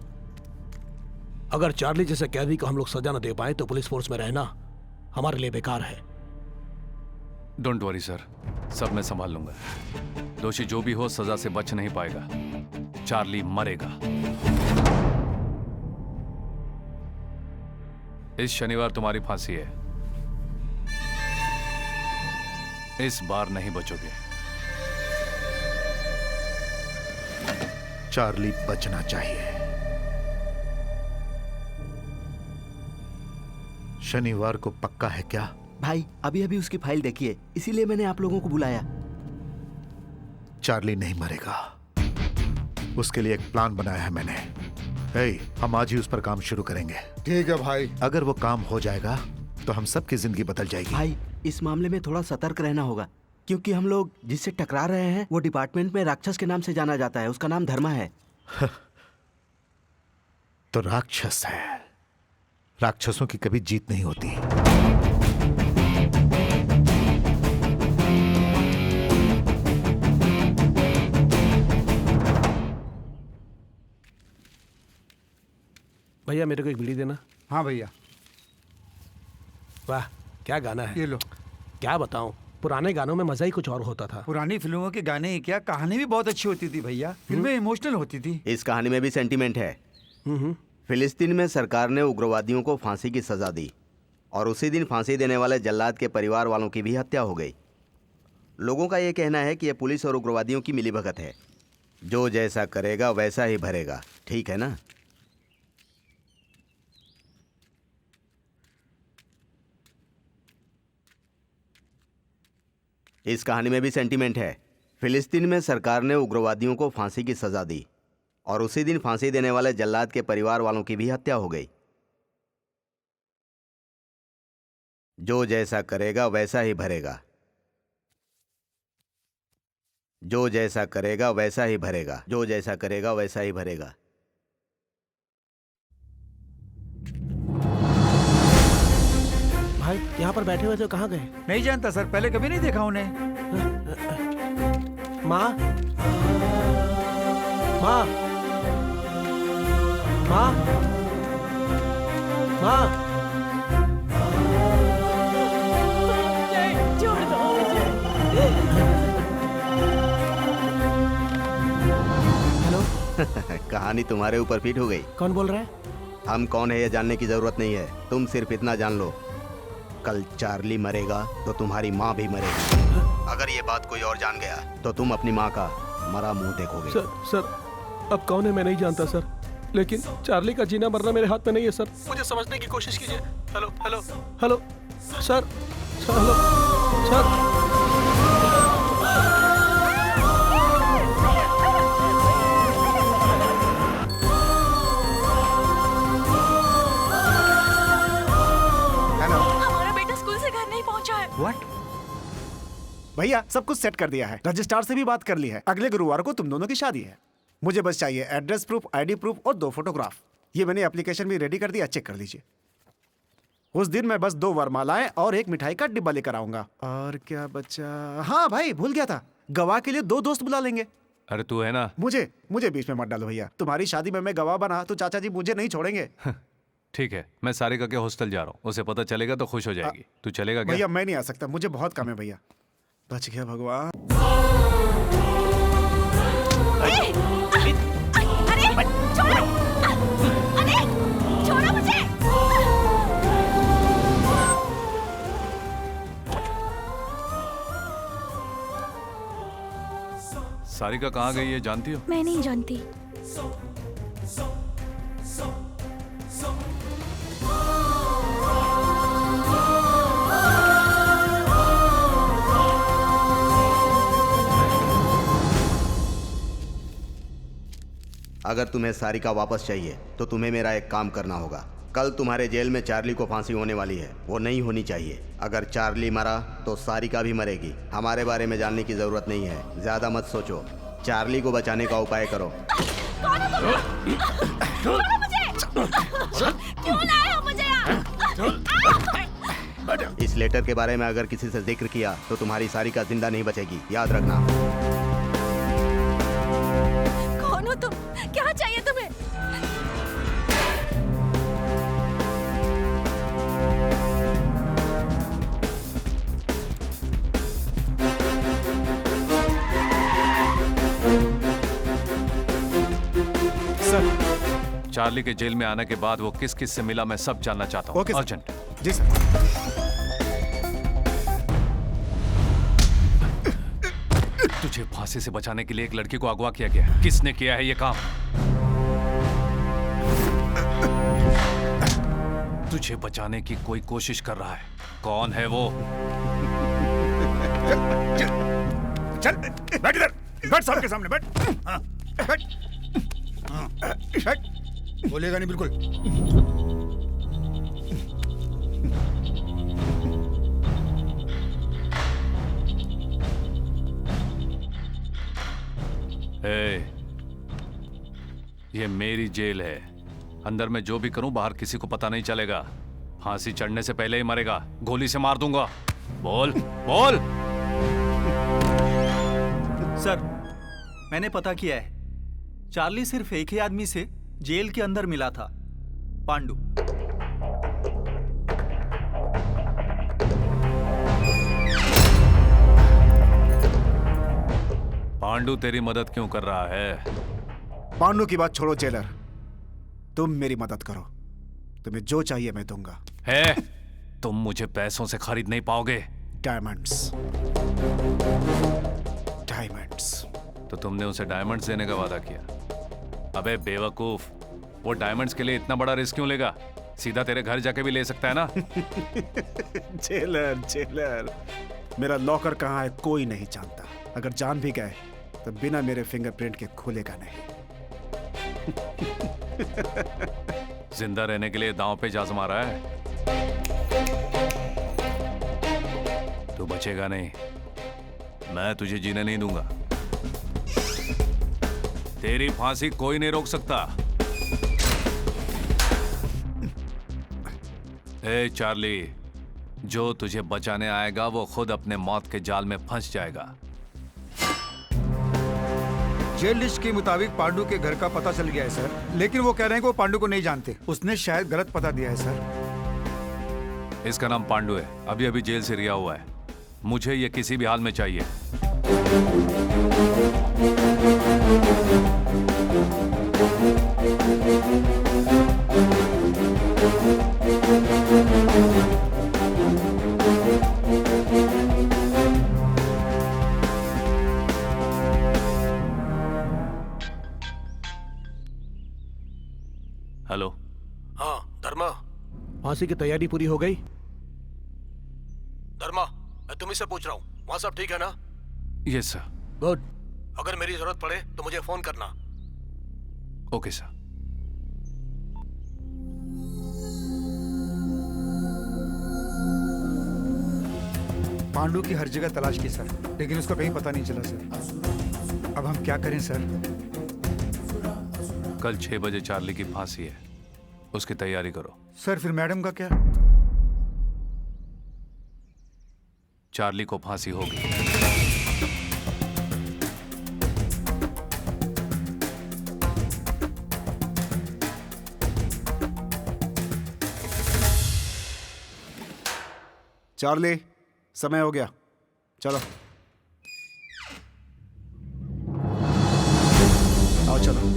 अगर चार्ली जैसे कैदी को हम लोग सजा न दे पाए तो पुलिस फोर्स में रहना हमारे लिए बेकार है। डोंट वरी सर, सब मैं संभाल लूंगा। दोषी जो भी हो सजा से बच नहीं पाएगा। चार्ली मरेगा। इस शनिवार तुम्हारी फांसी है। इस बार नहीं बचोगे। चार्ली बचना चाहिए। शनिवार को पक्का है क्या? भाई अभी अभी उसकी फाइल देखी है, इसीलिए मैंने आप लोगों को बुलाया। चार्ली नहीं मरेगा, उसके लिए एक प्लान बनाया है मैंने। हम आज ही उस पर काम शुरू करेंगे। ठीक है भाई। अगर वो काम हो जाएगा तो हम सबकी जिंदगी बदल जाएगी। भाई इस मामले में थोड़ा सतर्क रहना होगा, क्योंकि हम लोग जिससे टकरा रहे हैं वो डिपार्टमेंट में राक्षस के नाम से जाना जाता है। उसका नाम धर्मा है। तो राक्षस है। राक्षसों की कभी जीत नहीं होती। भैया मेरे को एक बीड़ी देना। हाँ भैया। वाह क्या गाना है। ये लो। क्या बताऊं, पुराने गानों में मजा ही कुछ और होता था। पुरानी फिल्मों के गाने ही क्या, कहानी भी बहुत अच्छी होती थी भैया। फिल्में इमोशनल होती थी। इस कहानी में भी सेंटीमेंट है। फिलिस्तीन में सरकार ने उग्रवादियों को फांसी की सजा दी और उसी दिन फांसी देने वाले जल्लाद के परिवार वालों की भी हत्या हो गई। लोगों का यह कहना है कि यह पुलिस और उग्रवादियों की मिलीभगत है। जो जैसा करेगा वैसा ही भरेगा, ठीक है ना? इस कहानी में भी सेंटीमेंट है। फिलिस्तीन में सरकार ने उग्रवादियों को फांसी की सजा दी और उसी दिन फांसी देने वाले जल्लाद के परिवार वालों की भी हत्या हो गई। जो जैसा करेगा वैसा ही भरेगा। जो जैसा करेगा वैसा ही भरेगा। जो जैसा करेगा वैसा ही भरेगा। भाई यहाँ पर बैठे हुए थे, कहाँ गए? नहीं जानता सर, पहले कभी नहीं देखा उन्हें। माँ, माँ, माँ, माँ। नहीं, छोड़ दो मुझे। हेलो, कहानी तुम्हारे ऊपर फिट हो गई। कौन बोल रहा है? हम कौन है ये जानने की जरूरत नहीं है, तुम सिर्फ इतना जान लो, कल चार्ली मरेगा तो तुम्हारी माँ भी मरेगी। अगर ये बात कोई और जान गया तो तुम अपनी माँ का मरा मुंह देखोगे। सर, अब कौन है मैं नहीं जानता सर, लेकिन चार्ली का जीना मरना मेरे हाथ में नहीं है सर। मुझे समझने की कोशिश कीजिए। Hello, hello, hello, sir, hello, sir. हमारा बेटा स्कूल से घर नहीं पहुंचा है। व्हाट? भैया सब कुछ सेट कर दिया है, रजिस्ट्रार से भी बात कर ली है। अगले गुरुवार को तुम दोनों की शादी है। मुझे बस चाहिए एड्रेस प्रूफ, आईडी प्रूफ और 2 फोटोग्राफ। ये मैंने एप्लीकेशन भी रेडी कर दिया, चेक कर लीजिए। उस दिन मैं बस 2 वरमालाएं और 1 मिठाई का डिब्बा लेकर आऊंगा। और क्या बचा? हाँ भाई, भूल गया था, गवाह के लिए 2 दोस्त बुला लेंगे। अरे तू है ना। मुझे बीच में मत डालो भैया। तुम्हारी शादी में मैं गवाह बना तो चाचा जी मुझे नहीं छोड़ेंगे। ठीक है, मैं सारिका के हॉस्टल जा रहा हूँ, उसे पता चलेगा तो खुश हो जाएगी। तू चलेगा क्या? भैया मैं नहीं आ सकता, मुझे बहुत काम है भैया। बच गया भगवान। अरे छोड़ो, अरे छोड़ो मुझे। सारिका कहाँ गई है जानती हो? मैं नहीं जानती। अगर तुम्हें सारिका वापस चाहिए तो तुम्हें मेरा एक काम करना होगा। कल तुम्हारे जेल में चार्ली को फांसी होने वाली है, वो नहीं होनी चाहिए। अगर चार्ली मरा तो सारिका भी मरेगी। हमारे बारे में जानने की जरूरत नहीं है, ज्यादा मत सोचो, चार्ली को बचाने का उपाय करो। कौन हो तुम? छोड़ो मुझे। क्यों लाए हो मुझे यहाँ? इस लेटर के बारे में अगर किसी से जिक्र किया तो तुम्हारी सारिका जिंदा नहीं बचेगी, याद रखना। कौन हो तुम? क्या चाहिए तुम्हें? सर, चार्ली के जेल में आने के बाद वो किस किस से मिला मैं सब जानना चाहता हूँ। Okay sir. अर्जेंट। जी सर। तुझे फांसी से बचाने के लिए एक लड़की को अगवा किया गया है। किसने किया है ये काम? तुझे बचाने की कोई कोशिश कर रहा है। कौन है वो? चल बैठ इधर, बैठ सबके सामने बैठ। हाँ, बैठ। हाँ, बैठ। बोलेगा नहीं बिल्कुल। ये मेरी जेल है, अंदर मैं जो भी करूं बाहर किसी को पता नहीं चलेगा। फांसी चढ़ने से पहले ही मरेगा, गोली से मार दूंगा। बोल बोल। सर, मैंने पता किया है, चार्ली सिर्फ एक ही आदमी से जेल के अंदर मिला था, पांडु। पांडु तेरी मदद क्यों कर रहा है? पांडु की बात छोड़ो जेलर, तुम मेरी मदद करो, तुम्हें जो चाहिए मैं दूंगा। है, तुम मुझे पैसों से खरीद नहीं पाओगे। Diamonds, diamonds. तो तुमने उसे डायमंड्स देने का वादा किया। अबे बेवकूफ, वो डायमंड्स के लिए इतना बड़ा रिस्क क्यों लेगा? सीधा तेरे घर जाके भी ले सकता है ना। जेलर, जेलर, मेरा लॉकर कहाँ है कोई नहीं जानता। अगर जान भी गए तो बिना मेरे फिंगरप्रिंट के खुलेगा नहीं। जिंदा रहने के लिए दांव पे जा मारा है। तू बचेगा नहीं, मैं तुझे जीने नहीं दूंगा। तेरी फांसी कोई नहीं रोक सकता। ए चार्ली, जो तुझे बचाने आएगा वो खुद अपने मौत के जाल में फंस जाएगा। जेल लिस्ट के मुताबिक पांडु के घर का पता चल गया है सर, लेकिन वो कह रहे हैं कि वो पांडु को नहीं जानते। उसने शायद गलत पता दिया है सर। इसका नाम पांडु है, अभी अभी जेल से रिहा हुआ है। मुझे ये किसी भी हाल में चाहिए। हेलो। हाँ धर्मा, फांसी की तैयारी पूरी हो गई? धर्मा, मैं तुम्ही से पूछ रहा हूँ, वहाँ सब ठीक है ना? Yes sir. गुड। अगर मेरी जरूरत पड़े तो मुझे फोन करना। Okay sir. पांडु की हर जगह तलाश की सर, लेकिन उसका कहीं पता नहीं चला सर। अब हम क्या करें सर? कल 6 बजे चार्ली की फांसी है, उसकी तैयारी करो। सर फिर मैडम का क्या? चार्ली को फांसी होगी। चार्ली, समय हो गया, चलो आओ चलो।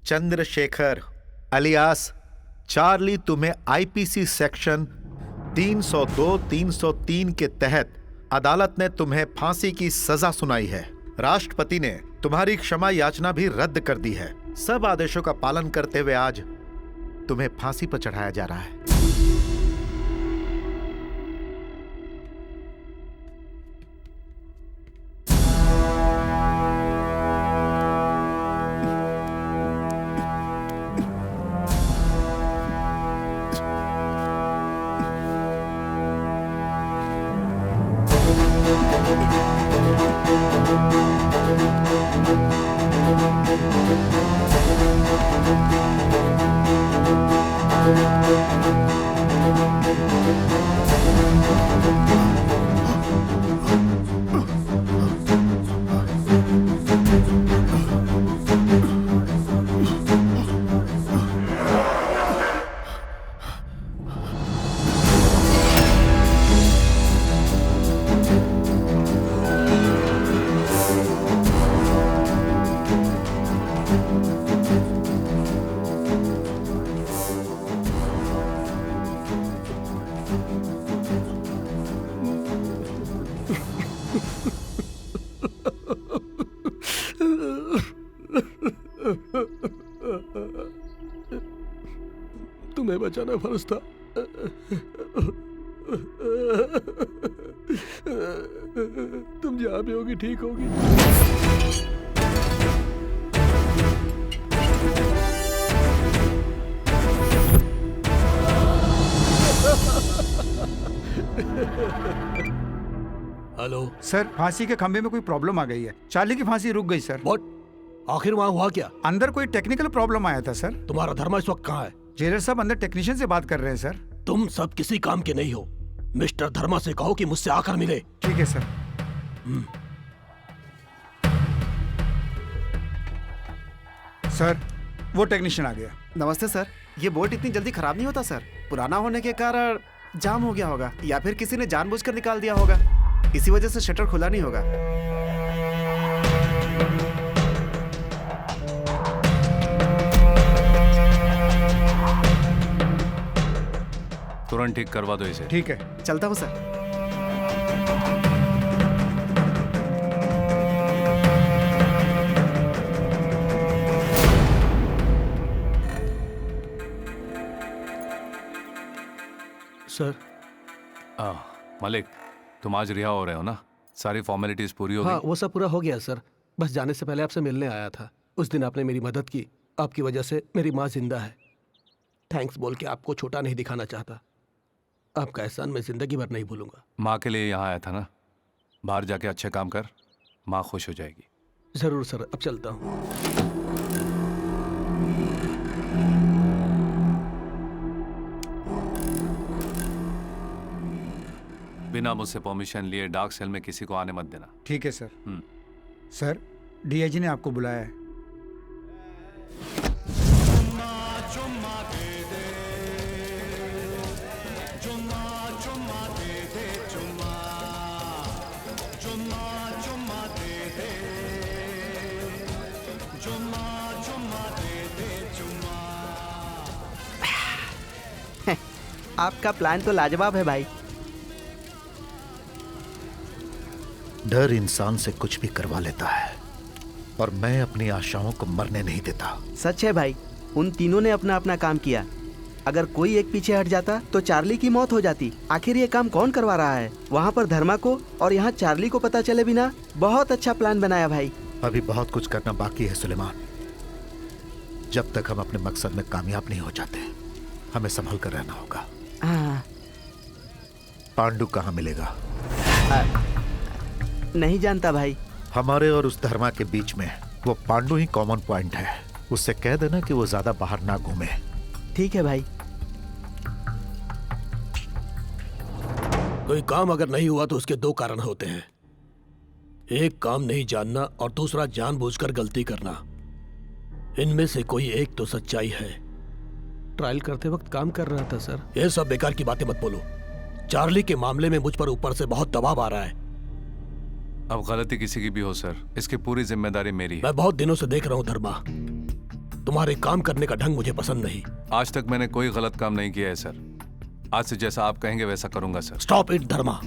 चंद्रशेखर अलियास चार्ली, तुम्हें आईपीसी सेक्शन 302-303 के तहत अदालत ने तुम्हें फांसी की सजा सुनाई है। राष्ट्रपति ने तुम्हारी क्षमा याचना भी रद्द कर दी है। सब आदेशों का पालन करते हुए आज तुम्हें फांसी पर चढ़ाया जा रहा है। तुम्हें बचाना फर्ज था। तुम जहां भी होगी ठीक होगी। हेलो सर, फांसी के खंभे में कोई प्रॉब्लम आ गई है। चार्ली की फांसी रुक गई सर। व्हाट? आखिर वहां हुआ क्या? अंदर कोई टेक्निकल प्रॉब्लम आया था सर। तुम्हारा धर्मा इस वक्त कहाँ है? जेलर साहब अंदर टेक्नीशियन से बात कर रहे हैं सर। तुम सब किसी काम के नहीं हो। मिस्टर धर्मा से कहो कि मुझसे आकर मिले। ठीक है सर। सर वो टेक्नीशियन आ गया। नमस्ते सर। ये बोल्ट इतनी जल्दी खराब नहीं होता सर। पुराना होने के कारण जाम हो गया होगा या फिर किसी ने जानबूझकर निकाल दिया होगा। इसी वजह से शटर खुला नहीं होगा। तुरंत ठीक करवा दो इसे। ठीक है। चलता हूँ सर। सर। मलिक, तुम आज रिहा हो रहे हो ना? सारी फॉर्मेलिटीज पूरी हो हाँ, गई? वो सब पूरा हो गया सर। बस जाने से पहले आपसे मिलने आया था। उस दिन आपने मेरी मदद की। आपकी वजह से मेरी माँ जिंदा है। थैंक्स बोल के आपको छोटा नहीं दिखाना चाहता। आपका एहसान मैं जिंदगी भर नहीं भूलूंगा। माँ के लिए यहाँ आया था ना। बाहर जाके अच्छे काम कर, माँ खुश हो जाएगी। जरूर सर, अब चलता हूँ। बिना मुझसे परमिशन लिए डार्क सेल में किसी को आने मत देना। ठीक है सर। सर, डीआईजी ने आपको बुलाया है। आपका प्लान तो लाजवाब है भाई। डर इंसान से कुछ भी करवा लेता है और मैं अपनी आशाओं को मरने नहीं देता। सच है भाई, उन तीनों ने अपना अपना काम किया। अगर कोई एक पीछे हट जाता तो चार्ली की मौत हो जाती। आखिर ये काम कौन करवा रहा है? वहाँ पर धर्मा को और यहाँ चार्ली को पता चले बिना। बहुत अच्छा प्लान बनाया भाई। अभी बहुत कुछ करना बाकी है सुलेमान। जब तक हम अपने मकसद में कामयाब नहीं हो जाते, हमें संभल कर रहना होगा। हाँ। पांडु कहाँ मिलेगा? नहीं जानता भाई। हमारे और उस धर्मा के बीच में वो पांडु ही कॉमन पॉइंट है। उससे कह देना कि वो ज्यादा बाहर ना घूमे। ठीक है भाई। कोई काम अगर नहीं हुआ तो उसके दो कारण होते हैं। एक, काम नहीं जानना, और दूसरा, जानबूझकर गलती करना। इनमें से कोई एक तो सच्चाई है। ट्रायल करते वक्त काम कर रहा था सर। ये सब बेकार की बातें मत बोलो। चार्ली के मामले में मुझ पर ऊपर से बहुत दबाव आ रहा है। अब गलती किसी की भी हो सर, इसकी पूरी जिम्मेदारी मेरी है। मैं बहुत दिनों से देख रहा हूँ धर्मा, तुम्हारे काम करने का ढंग मुझे पसंद नहीं। आज तक मैंने कोई गलत काम नहीं किया है सर। आज से जैसा आप कहेंगे वैसा करूंगा सर। स्टॉप इट धर्मा।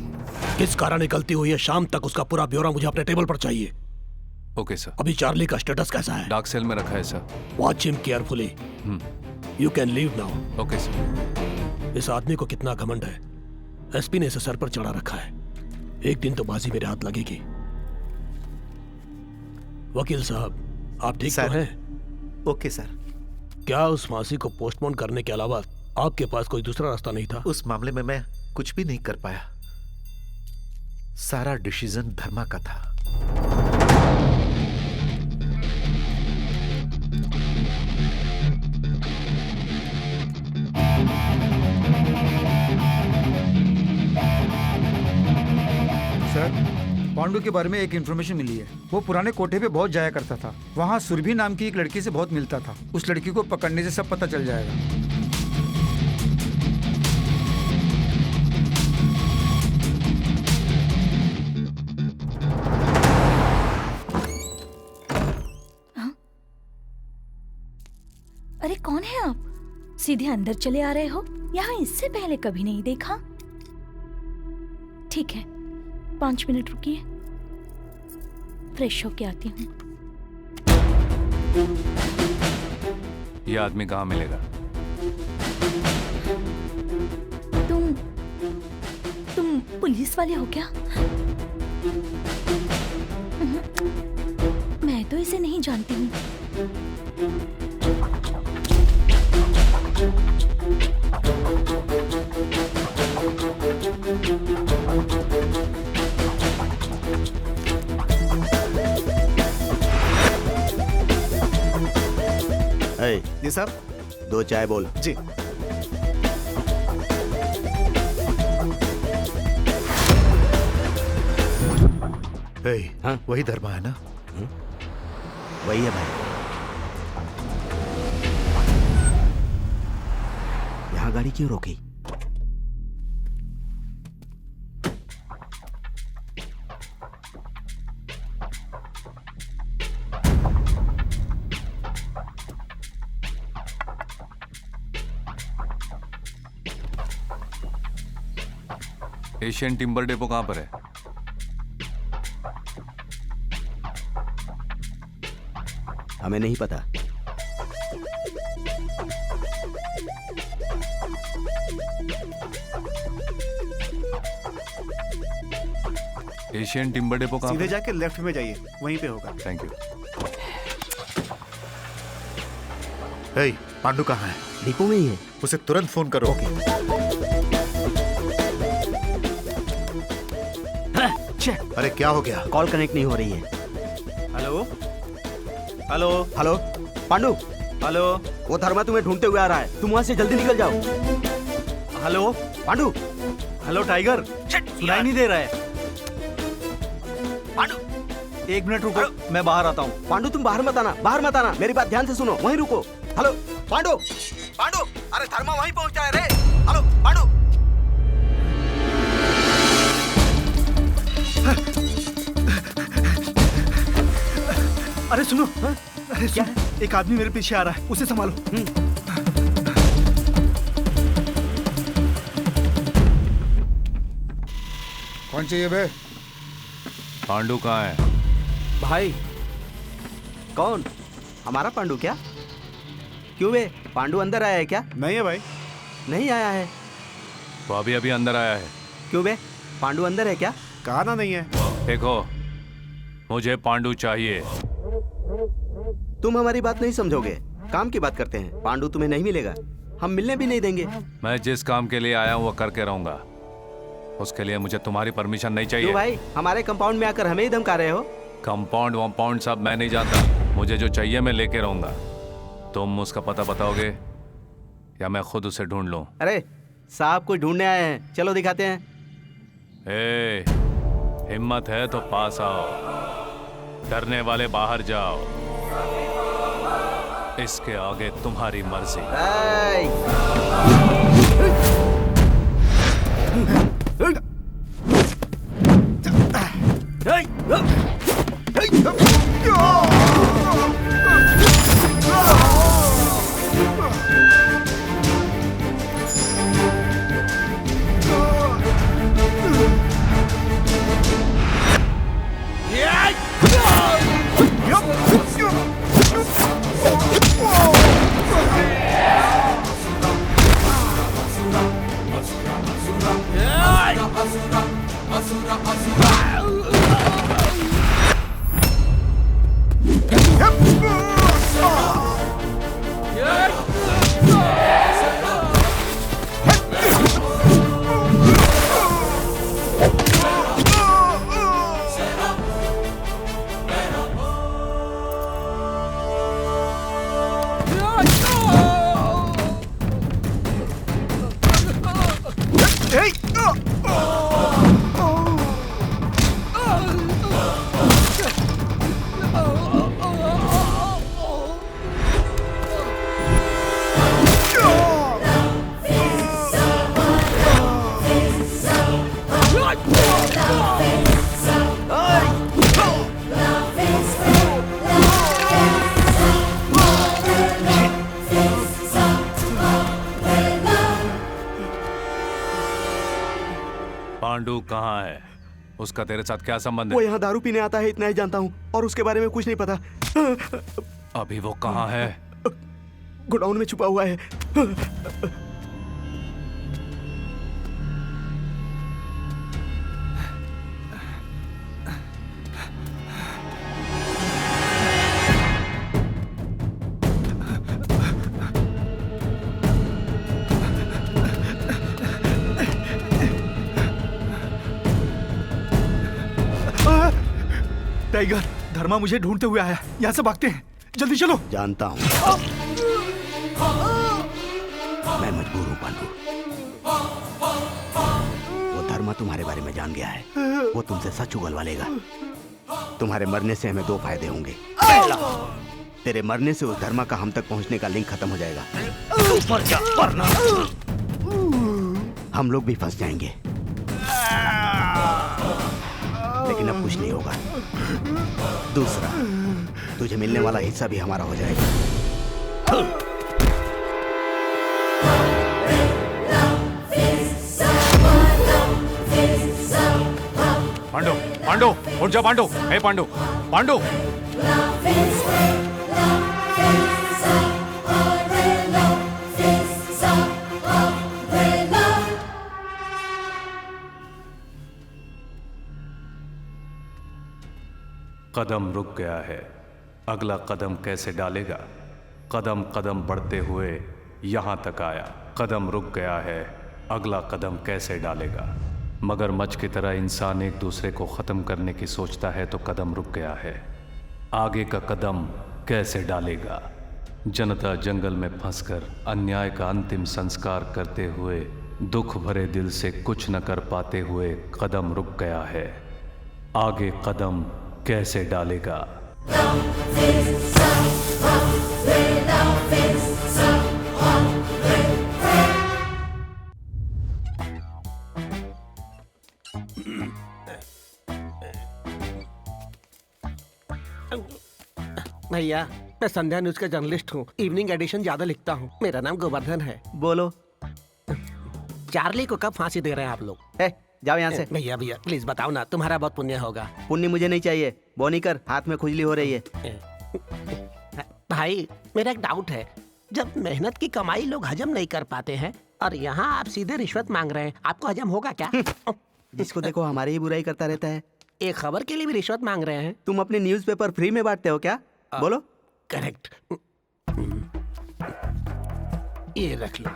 किस कारण गलती हुई है, शाम तक उसका पूरा ब्यौरा मुझे अपने टेबल पर चाहिए। Okay sir. अभी चार्ली का स्टेटस कैसा है? डार्क सेल में रखा है sir. Watch him carefully. You can leave now. Okay sir. इस आदमी को कितना घमंड है। एसपी ने इसे सर पर चढ़ा रखा है। एक दिन तो बाजी मेरे हाथ लगेगी। वकील साहब, आप ठीक तो हैं? Okay sir. क्या उस फांसी को पोस्टपोन करने के अलावा आपके पास कोई दूसरा रास्ता नहीं था? उस मामले में मैं कुछ भी नहीं कर पाया। सारा डिसीजन धर्मा का था। सर, पांडु के बारे में एक इन्फॉर्मेशन मिली है। वो पुराने कोठे पे बहुत जाया करता था। वहाँ सुरभि नाम की एक लड़की से बहुत मिलता था। उस लड़की को पकड़ने से सब पता चल जाएगा। अरे कौन है आप? सीधे अंदर चले आ रहे हो? यहाँ इससे पहले कभी नहीं देखा। ठीक है, 5 मिनट रुकिए, फ्रेश होके आती हूँ। ये आदमी कहाँ मिलेगा? तुम पुलिस वाले हो क्या? मैं तो इसे नहीं जानती हूँ। जी साहब। 2 चाय बोल। जी। हाँ? वही धर्मा है ना? वही है भाई। यहाँ गाड़ी क्यों रोकी? एशियन टिम्बर डेपो कहाँ पर है? हमें नहीं पता। एशियन टिम्बर डेपो कहाँ सीधे पर? जाके लेफ्ट में जाइए, वहीं पे होगा। Thank you. हे, पांडु कहाँ है? डिपो में ही है। उसे तुरंत फोन करो। अरे क्या हो गया? कॉल कनेक्ट नहीं हो रही है। Hello hello hello Pandu, hello वो धर्मा तुम्हें ढूंढते हुए आ रहा है, तुम वहां से जल्दी निकल जाओ। हेलो पांडु, हेलो टाइगर, सुनाई नहीं दे रहा है। पांडु, 1 मिनट रुको, मैं बाहर आता हूँ। पांडु तुम बाहर मत आना, बाहर मत आना, मेरी बात ध्यान से सुनो, वहीं रुको। हेलो पांडु, पांडु, अरे धर्मा वहीं पहुंचा है रे। हेलो पांडु। अरे सुनो, अरे क्या है? एक आदमी मेरे पीछे आ रहा है, उसे संभालो। कौन चाहिए बे? पांडु कहाँ है? भाई कौन? हमारा पांडु क्या? क्यों बे, पांडु अंदर आया है क्या? नहीं है भाई। नहीं आया है। वो अभी अभी अंदर आया है। क्यों बे, पांडु अंदर है क्या? कहा ना नहीं है। देखो, मुझे पांडु चाहिए। तुम हमारी बात नहीं समझोगे, काम की बात करते हैं। पांडु तुम्हें नहीं मिलेगा, हम मिलने भी नहीं देंगे। मैं जिस काम के लिए आया हूँ वो करके रहूंगा। उसके लिए मुझे तुम्हारी परमिशन नहीं चाहिए। क्यों भाई, हमारे कंपाउंड में आकर हमें ही धमका रहे हो? कंपाउंड वंपाउंड सब मैं नहीं जानता, मुझे जो चाहिए मैं लेके रहूंगा। तुम उसका पता बताओगे या मैं खुद उसे ढूंढ लूं? अरे साहब को ढूंढने आए हैं, चलो दिखाते हैं। ए, हिम्मत है तो पास आओ, डरने वाले बाहर जाओ। इसके आगे तुम्हारी मर्जी। पांडु कहाँ है? उसका तेरे साथ क्या संबंध है? वो यहाँ दारू पीने आता है, इतना ही जानता हूँ, और उसके बारे में कुछ नहीं पता। अभी वो कहाँ है? गोडाउन में छुपा हुआ है। टाइगर, धर्मा मुझे ढूंढते हुए आया, यहाँ से भागते हैं, जल्दी चलो। जानता हूँ, मैं मजबूर हूँ पांडु। वो धर्मा तुम्हारे बारे में जान गया है, वो तुमसे सच उगलवा लेगा। तुम्हारे मरने से हमें 2 फायदे होंगे। पहला, तेरे मरने से उस धर्मा का हम तक पहुंचने का लिंक खत्म हो जाएगा। मर जा, वरना हम लोग भी फंस जाएंगे। लेकिन अब कुछ नहीं होगा। दूसरा, तुझे मिलने वाला हिस्सा भी हमारा हो जाएगा। पांडु, पांडु, उठ जा पांडु। हे पांडु, पांडु। कदम रुक गया है, अगला कदम कैसे डालेगा? कदम कदम बढ़ते हुए यहाँ तक आया। कदम रुक गया है, अगला कदम कैसे डालेगा? मगरमच्छ की तरह इंसान एक दूसरे को ख़त्म करने की सोचता है तो कदम रुक गया है। आगे का कदम कैसे डालेगा? जनता जंगल में फंसकर अन्याय का अंतिम संस्कार करते हुए दुख भरे दिल से कुछ न कर पाते हुए कदम रुक गया है। आगे कदम कैसे डालेगा? भैया, मैं संध्या न्यूज का जर्नलिस्ट हूँ। इवनिंग एडिशन ज्यादा लिखता हूँ। मेरा नाम गोवर्धन है। बोलो। चार्ली को कब फांसी दे रहे हैं आप लोग? जाओ यहाँ से। भैया भैया प्लीज बताओ ना, तुम्हारा बहुत पुण्य होगा। पुण्य मुझे नहीं चाहिए। बोनी कर, हाथ में खुजली हो रही है। भाई मेरा एक डाउट है, जब मेहनत की कमाई लोग हजम नहीं कर पाते हैं और यहाँ आप सीधे रिश्वत मांग रहे हैं, आपको हजम होगा क्या? जिसको देखो हमारी ही बुराई करता रहता है। एक खबर के लिए भी रिश्वत मांग रहे हैं? तुम अपने न्यूज़पेपर फ्री में बांटते हो क्या? बोलो। करेक्ट। ये रख लो।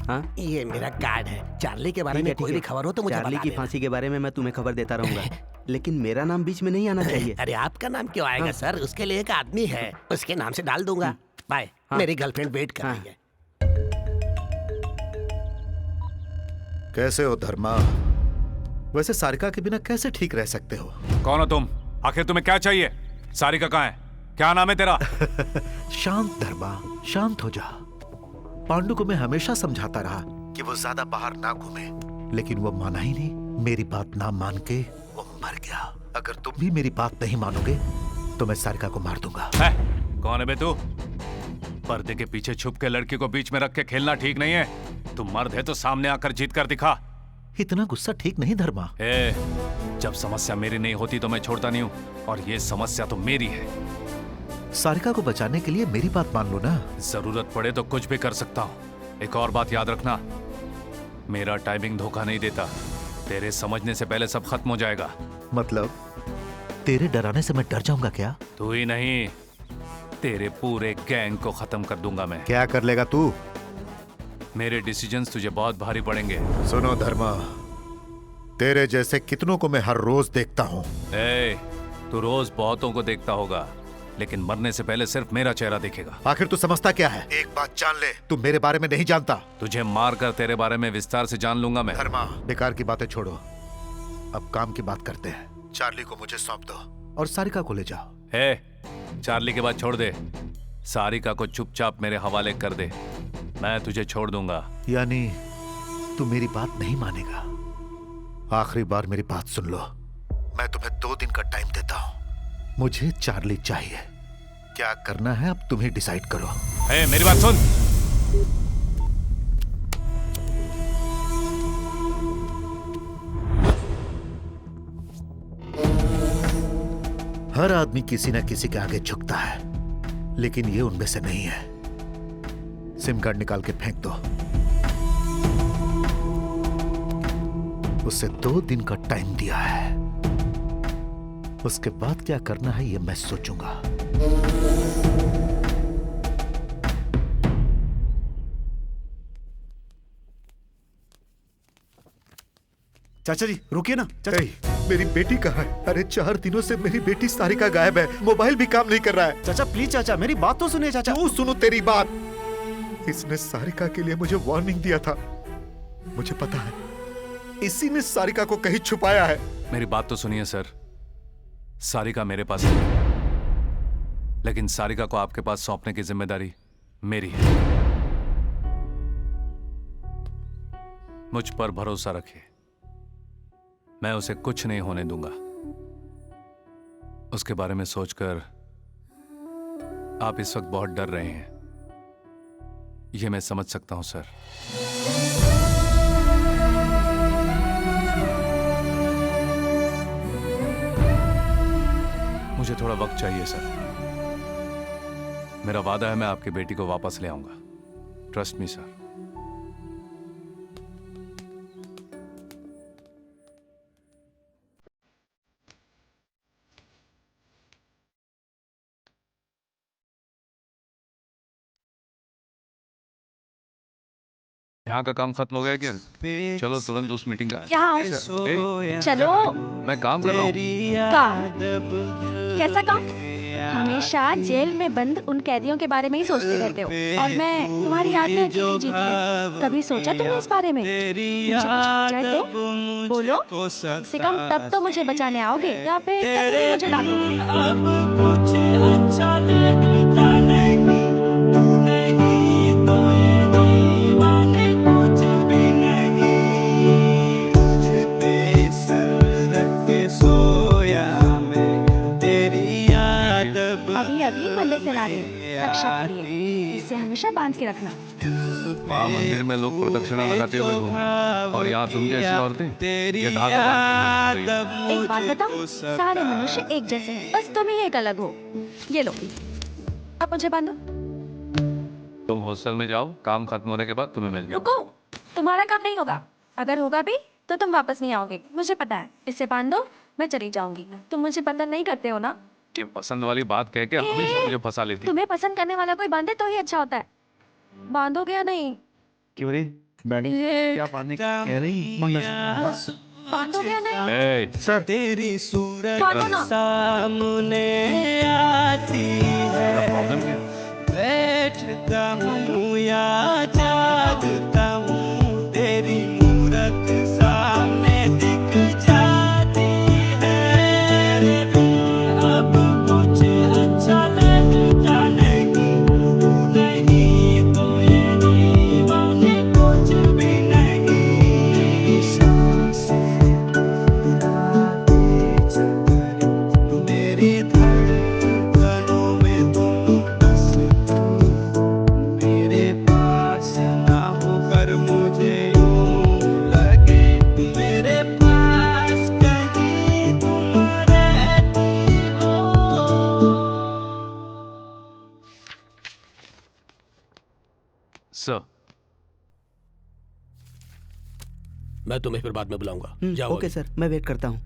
हाँ? ये मेरा कार्ड है। चार्ली के बारे में कोई भी खबर हो तो मुझे चार्ली बता की देना। फांसी के बारे में मैं तुम्हें खबर देता रहूंगा। लेकिन मेरा नाम बीच में नहीं आना चाहिए। अरे आपका नाम क्यों आएगा सर? उसके लिए एक आदमी है, उसके नाम से डाल दूंगा। बाय। मेरी गर्लफ्रेंड वेट कर रही है। कैसे हो धर्मा? वैसे सारिका के बिना कैसे ठीक रह सकते हो? कौन हो तुम? आखिर तुम्हें क्या चाहिए? सारिका कहाँ है? क्या नाम है तेरा? शांत धर्मा, शांत हो जा। पांडु को मैं हमेशा समझाता रहा कि वो ज्यादा बाहर ना घूमे, लेकिन वो माना ही नहीं। मेरी बात ना मान के वो मर गया। अगर तुम भी मेरी बात नहीं मानोगे तो मैं सारिका को मार दूंगा। कौन है बे तू? पर्दे के पीछे छुप के लड़की को बीच में रख के खेलना ठीक नहीं है। तू मर्द है तो सामने आकर जीत कर दिखा। इतना गुस्सा ठीक नहीं धर्मा। जब समस्या मेरी नहीं होती तो मैं छोड़ता नहीं हूँ, और ये समस्या तो मेरी है। सारिका को बचाने के लिए मेरी बात मान लो ना। जरूरत पड़े तो कुछ भी कर सकता हूँ। एक और बात याद रखना, मेरा टाइमिंग धोखा नहीं देता। तेरे समझने से पहले सब खत्म हो जाएगा। मतलब तेरे डराने से मैं डर जाऊंगा क्या? तू ही नहीं, तेरे पूरे गैंग को खत्म कर दूंगा मैं। क्या कर लेगा तू? मेरे डिसीजंस तुझे बहुत भारी पड़ेंगे। सुनो धर्मा, तेरे जैसे कितनों को मैं हर रोज देखता हूँ। तू रोज बहुतों को देखता होगा, लेकिन मरने से पहले सिर्फ मेरा चेहरा देखेगा। आखिर तू समझता क्या है? एक बात जान ले, तू मेरे बारे में नहीं जानता। तुझे मारकर तेरे बारे में विस्तार से जान लूंगा मैं। धर्मा, बेकार की बातें छोड़ो, अब काम की बात करते हैं। चार्ली को मुझे सौंप दो और सारिका को ले जाओ। चार्ली के बाद छोड़ दे, सारिका को चुपचाप मेरे हवाले कर दे, मैं तुझे छोड़ दूंगा। यानी तू मेरी बात नहीं मानेगा? आखिरी बार मेरी बात सुन लो, मैं तुम्हें 2 दिन का टाइम देता हूँ। मुझे चार्ली चाहिए। क्या करना है अब तुम्हें डिसाइड करो। मेरी बात सुन। हर आदमी किसी न किसी के आगे झुकता है, लेकिन ये उनमें से नहीं है। सिम कार्ड निकाल के फेंक दो। उसे 2 दिन का टाइम दिया है, उसके बाद क्या करना है ये मैं सोचूंगा। चाचा जी रुकिए ना। चाचा मेरी बेटी कहाँ है? अरे 4 दिनों से मेरी बेटी सारिका गायब है, मोबाइल भी काम नहीं कर रहा है। चाचा प्लीज चाचा मेरी बात तो सुनिए चाचा। क्यों सुनो तेरी बात? इसने सारिका के लिए मुझे वार्निंग दिया था, मुझे पता है। इसी ने सारिका को कहीं छुपाया है। मेरी बात तो सुनिए सर, सारिका मेरे पास है, लेकिन सारिका को आपके पास सौंपने की जिम्मेदारी मेरी है। मुझ पर भरोसा रखिए, मैं उसे कुछ नहीं होने दूंगा। उसके बारे में सोचकर आप इस वक्त बहुत डर रहे हैं, यह मैं समझ सकता हूं सर। मुझे थोड़ा वक्त चाहिए सर। मेरा वादा है मैं आपकी बेटी को वापस ले आऊंगा। Trust me sir. यहाँ का काम खत्म हो गया क्या? चलो तुरंत उस मीटिंग का। चलो। मैं काम कर रहा हूँ। कैसा काम? हमेशा जेल में बंद उन कैदियों के बारे में ही सोचते रहते हो, और मैं तुम्हारी याद में जीत जीत गई। कभी सोचा तुमने इस बारे में? मुझे तो बोलो, कम से कम तब तो मुझे बचाने आओगे, या फिर तब भी मुझे डांटोगे? अभी अभी मंदिर से ला रही हूँ, रक्षा के लिए। इसे हमेशा बांध के रखना। मंदिर में लोग प्रदक्षिणा लगाते हुए घूमते, और यहाँ तुम जैसी औरतें ये धागा बांधते घूमती। एक बात बताओ, सारे मनुष्य एक जैसे हैं, बस तुम ही एक अलग हो। ये लो, अब मुझे बांधो। तुम हॉस्टल में जाओ, काम खत्म होने के बाद तुम्हें मिल जाओ। रुको, तुम्हारा काम नहीं होगा। अगर होगा भी तो तुम वापस नहीं आओगे, मुझे पता है। इसे बांधो, मैं चली जाऊंगी। तुम मुझे पसंद नहीं करते हो ना? ये पसंद वाली बात कह के हमेशा मुझे फंसा लेती। तुम्हें पसंद करने वाला कोई बांधे तो ही अच्छा होता है। बांधोगे या नहीं? क्यों रे? क्या बांधने कह रही? बांधोगे या नहीं? सर तेरी सूरत बांधो ना। सामने आती है, प्रॉब्लम क्या? बैठता हूँ या जागता हूँ, तेरी मूरत सामने दिख जाती है। अब कुछ अच्छा लगता नहीं, तू नहीं तो ये दीवाने कुछ भी नहीं। सांसें आती चली, मेरी धड़कनों में तुम बस, मेरे पास ना होकर मुझे यूं लगे, मेरे पास कहीं तुम रहती हो। सर मैं तुम्हें फिर बाद में बुलाऊंगा। जाओ ओके सर, मैं वेट करता हूँ।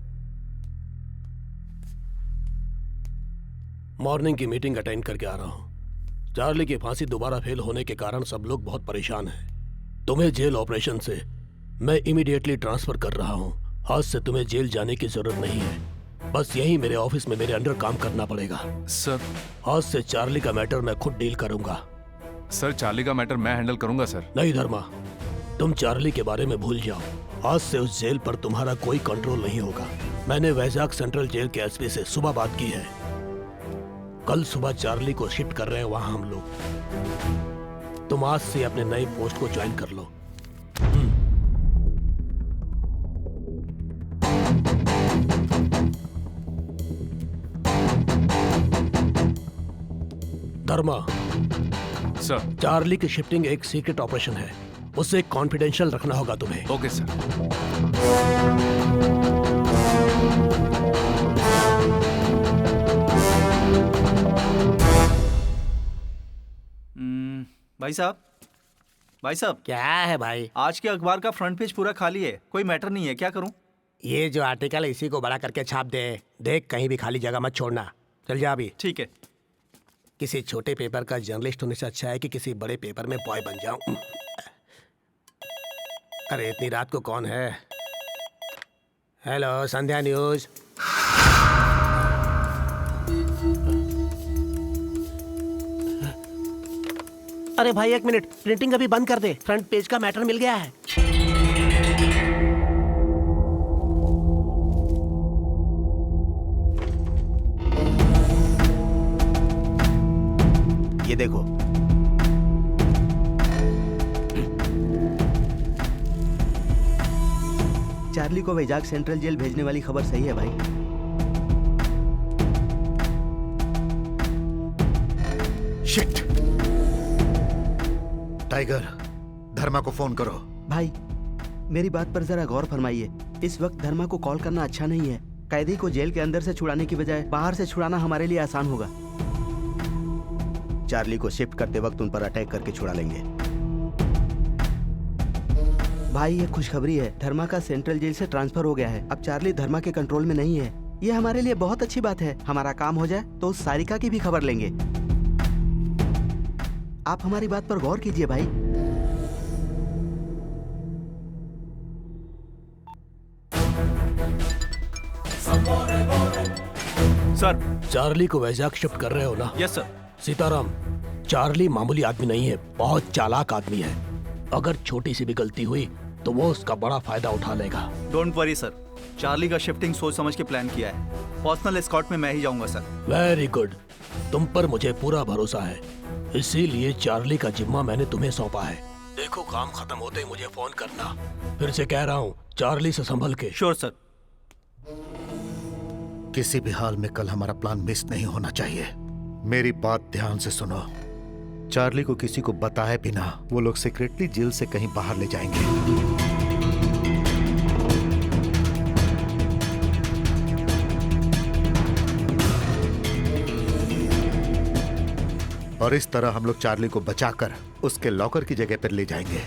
मॉर्निंग की मीटिंग अटेंड करके आ रहा हूँ। चार्ली की फांसी दोबारा फेल होने के कारण सब लोग बहुत परेशान हैं। तुम्हें जेल ऑपरेशन से मैं इमीडिएटली ट्रांसफर कर रहा हूँ। आज से तुम्हें जेल जाने की जरूरत नहीं है, बस यहीं मेरे ऑफिस में मेरे अंडर काम करना पड़ेगा। सर आज से चार्ली का मैटर मैं खुद डील करूंगा। सर चार्ली का मैटर मैं हैंडल करूंगा सर। नहीं धर्मा, तुम चार्ली के बारे में भूल जाओ। आज से उस जेल पर तुम्हारा कोई कंट्रोल नहीं होगा। मैंने वैजाग सेंट्रल जेल के एसपी से सुबह बात की है। कल सुबह चार्ली को शिफ्ट कर रहे हैं वहां हम लोग। तुम आज से अपने नए पोस्ट को ज्वाइन कर लो। धर्मा, सर। चार्ली की शिफ्टिंग एक सीक्रेट ऑपरेशन है, उसे कॉन्फिडेंशियल रखना होगा तुम्हें। Okay sir. भाई साहब, भाई साहब, क्या है भाई? आज के अखबार का फ्रंट पेज पूरा खाली है, कोई मैटर नहीं है, क्या करूं? ये जो आर्टिकल है इसी को बड़ा करके छाप दे। देख कहीं भी खाली जगह मत छोड़ना। चल जा अभी। ठीक है। किसी छोटे पेपर का जर्नलिस्ट होने से अच्छा है कि किसी बड़े पेपर में बॉय बन जाऊं। अरे इतनी रात को कौन है? हेलो, संध्या न्यूज। अरे भाई एक मिनट, प्रिंटिंग अभी बंद कर दे, फ्रंट पेज का मैटर मिल गया है। ये देखो, चार्ली को वैजाग सेंट्रल जेल भेजने वाली खबर सही है भाई। शिट। टाइगर, धर्मा को फोन करो। भाई मेरी बात पर जरा गौर फरमाइए, इस वक्त धर्मा को कॉल करना अच्छा नहीं है। कैदी को जेल के अंदर से छुड़ाने की बजाय बाहर से छुड़ाना हमारे लिए आसान होगा। चार्ली को शिफ्ट करते वक्त उन पर अटैक करके छुड़ा लेंगे। भाई ये खुशखबरी है, धर्मा का सेंट्रल जेल से ट्रांसफर हो गया है। अब चार्ली धर्मा के कंट्रोल में नहीं है। ये हमारे लिए बहुत अच्छी बात है। हमारा काम हो जाए तो उस सारिका की भी खबर लेंगे। आप हमारी बात पर गौर कीजिए भाई। सर। चार्ली को वैजाग शिफ्ट कर रहे हो ना? Yes sir. सीताराम, चार्ली मामूली आदमी नहीं है, बहुत चालाक आदमी है। अगर छोटी सी भी गलती हुई तो वो उसका बड़ा फायदा उठा लेगा। डोंट वरी सर, चार्ली का शिफ्टिंग सोच समझ के प्लान किया है। पर्सनल एस्कॉर्ट में मैं ही जाऊंगा सर। वेरी गुड, तुम पर मुझे पूरा भरोसा है, इसीलिए चार्ली का जिम्मा मैंने तुम्हें सौंपा है। देखो काम खत्म होते ही मुझे फोन करना। फिर से कह रहा हूँ, चार्ली से संभल के। Sure sir. किसी भी हाल में कल हमारा प्लान मिस नहीं होना चाहिए। मेरी बात ध्यान से सुनो। चार्ली को किसी को बताए बिना वो लोग सीक्रेटली जेल से कहीं बाहर ले जाएंगे। और इस तरह हम लोग चार्ली को बचाकर उसके लॉकर की जगह पर ले जाएंगे।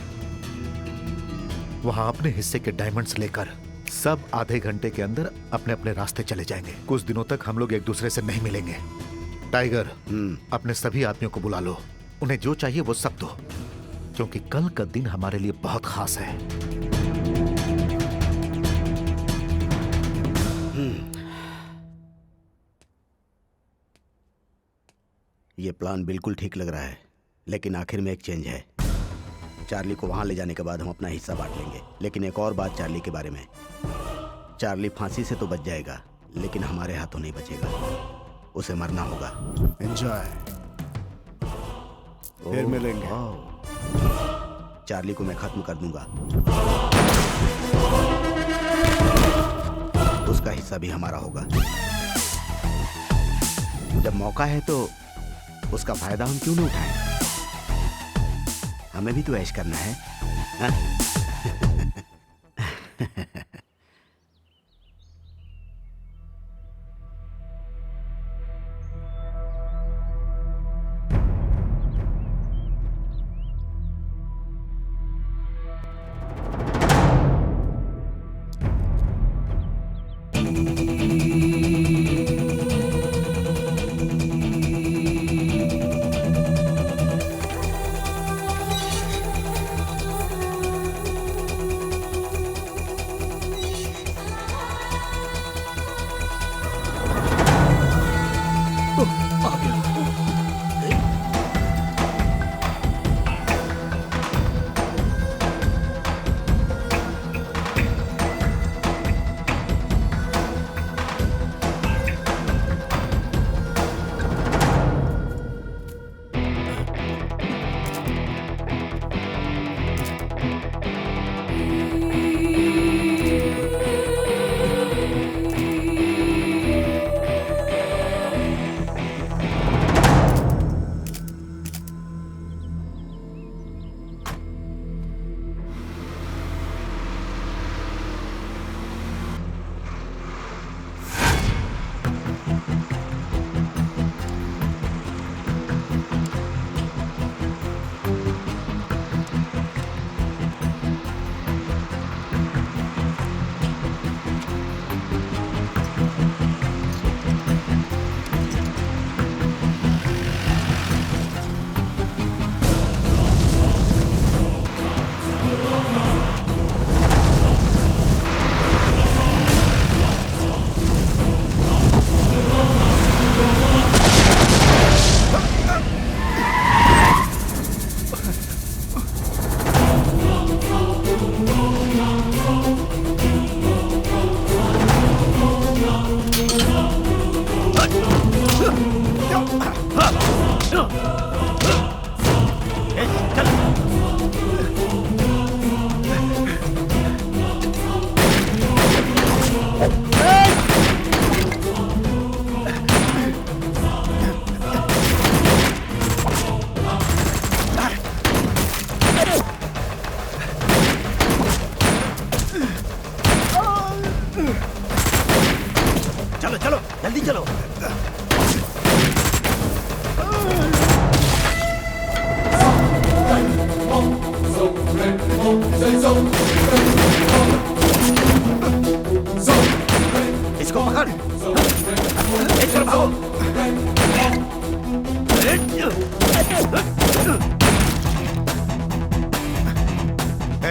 वहां अपने हिस्से के डायमंड्स लेकर सब आधे घंटे के अंदर अपने अपने रास्ते चले जाएंगे। कुछ दिनों तक हम लोग एक दूसरे से नहीं मिलेंगे। टाइगर, अपने सभी आदमियों को बुला लो, उन्हें जो चाहिए वो सब दो, क्योंकि कल का दिन हमारे लिए बहुत खास है। ये प्लान बिल्कुल ठीक लग रहा है, लेकिन आखिर में एक चेंज है। चार्ली को वहां ले जाने के बाद हम अपना हिस्सा बांट लेंगे। लेकिन एक और बात चार्ली के बारे में, चार्ली फांसी से तो बच जाएगा, लेकिन हमारे हाथों नहीं बचेगा। उसे मरना होगा। एंजॉय, फिर मिलेंगे। चार्ली को मैं खत्म कर दूंगा, उसका हिस्सा भी हमारा होगा। जब मौका है तो उसका फायदा हम क्यों न उठाएं? हमें भी तो ऐश करना है, हा?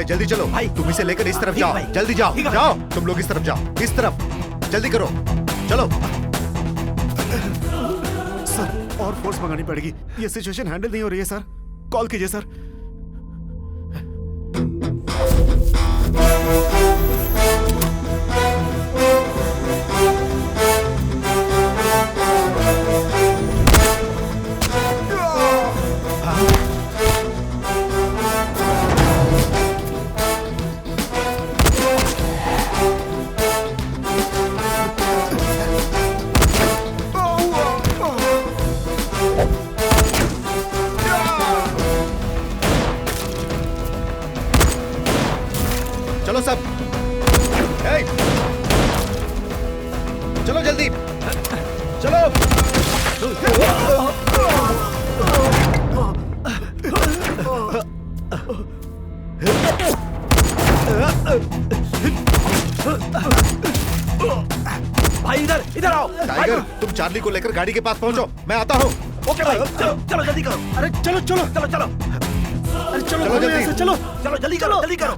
जल्दी चलो भाई, तुम इसे लेकर इस तरफ जाओ। जल्दी जाओ, जाओ तुम लोग इस तरफ जाओ, इस तरफ जल्दी करो, चलो। सर और फोर्स मंगानी पड़ेगी, ये सिचुएशन हैंडल नहीं हो रही है सर। कॉल कीजिए सर। चलो सब, चलो जल्दी, चलो। भाई इधर इधर आओ। टाइगर, तुम चार्ली को लेकर गाड़ी के पास पहुंचो, मैं आता हूँ। ओके भाई, चलो चलो जल्दी करो। अरे चलो चलो चलो चलो, अरे चलो चलो जल्दी। ऐसे चलो चलो जल्दी करो, जल्दी करो।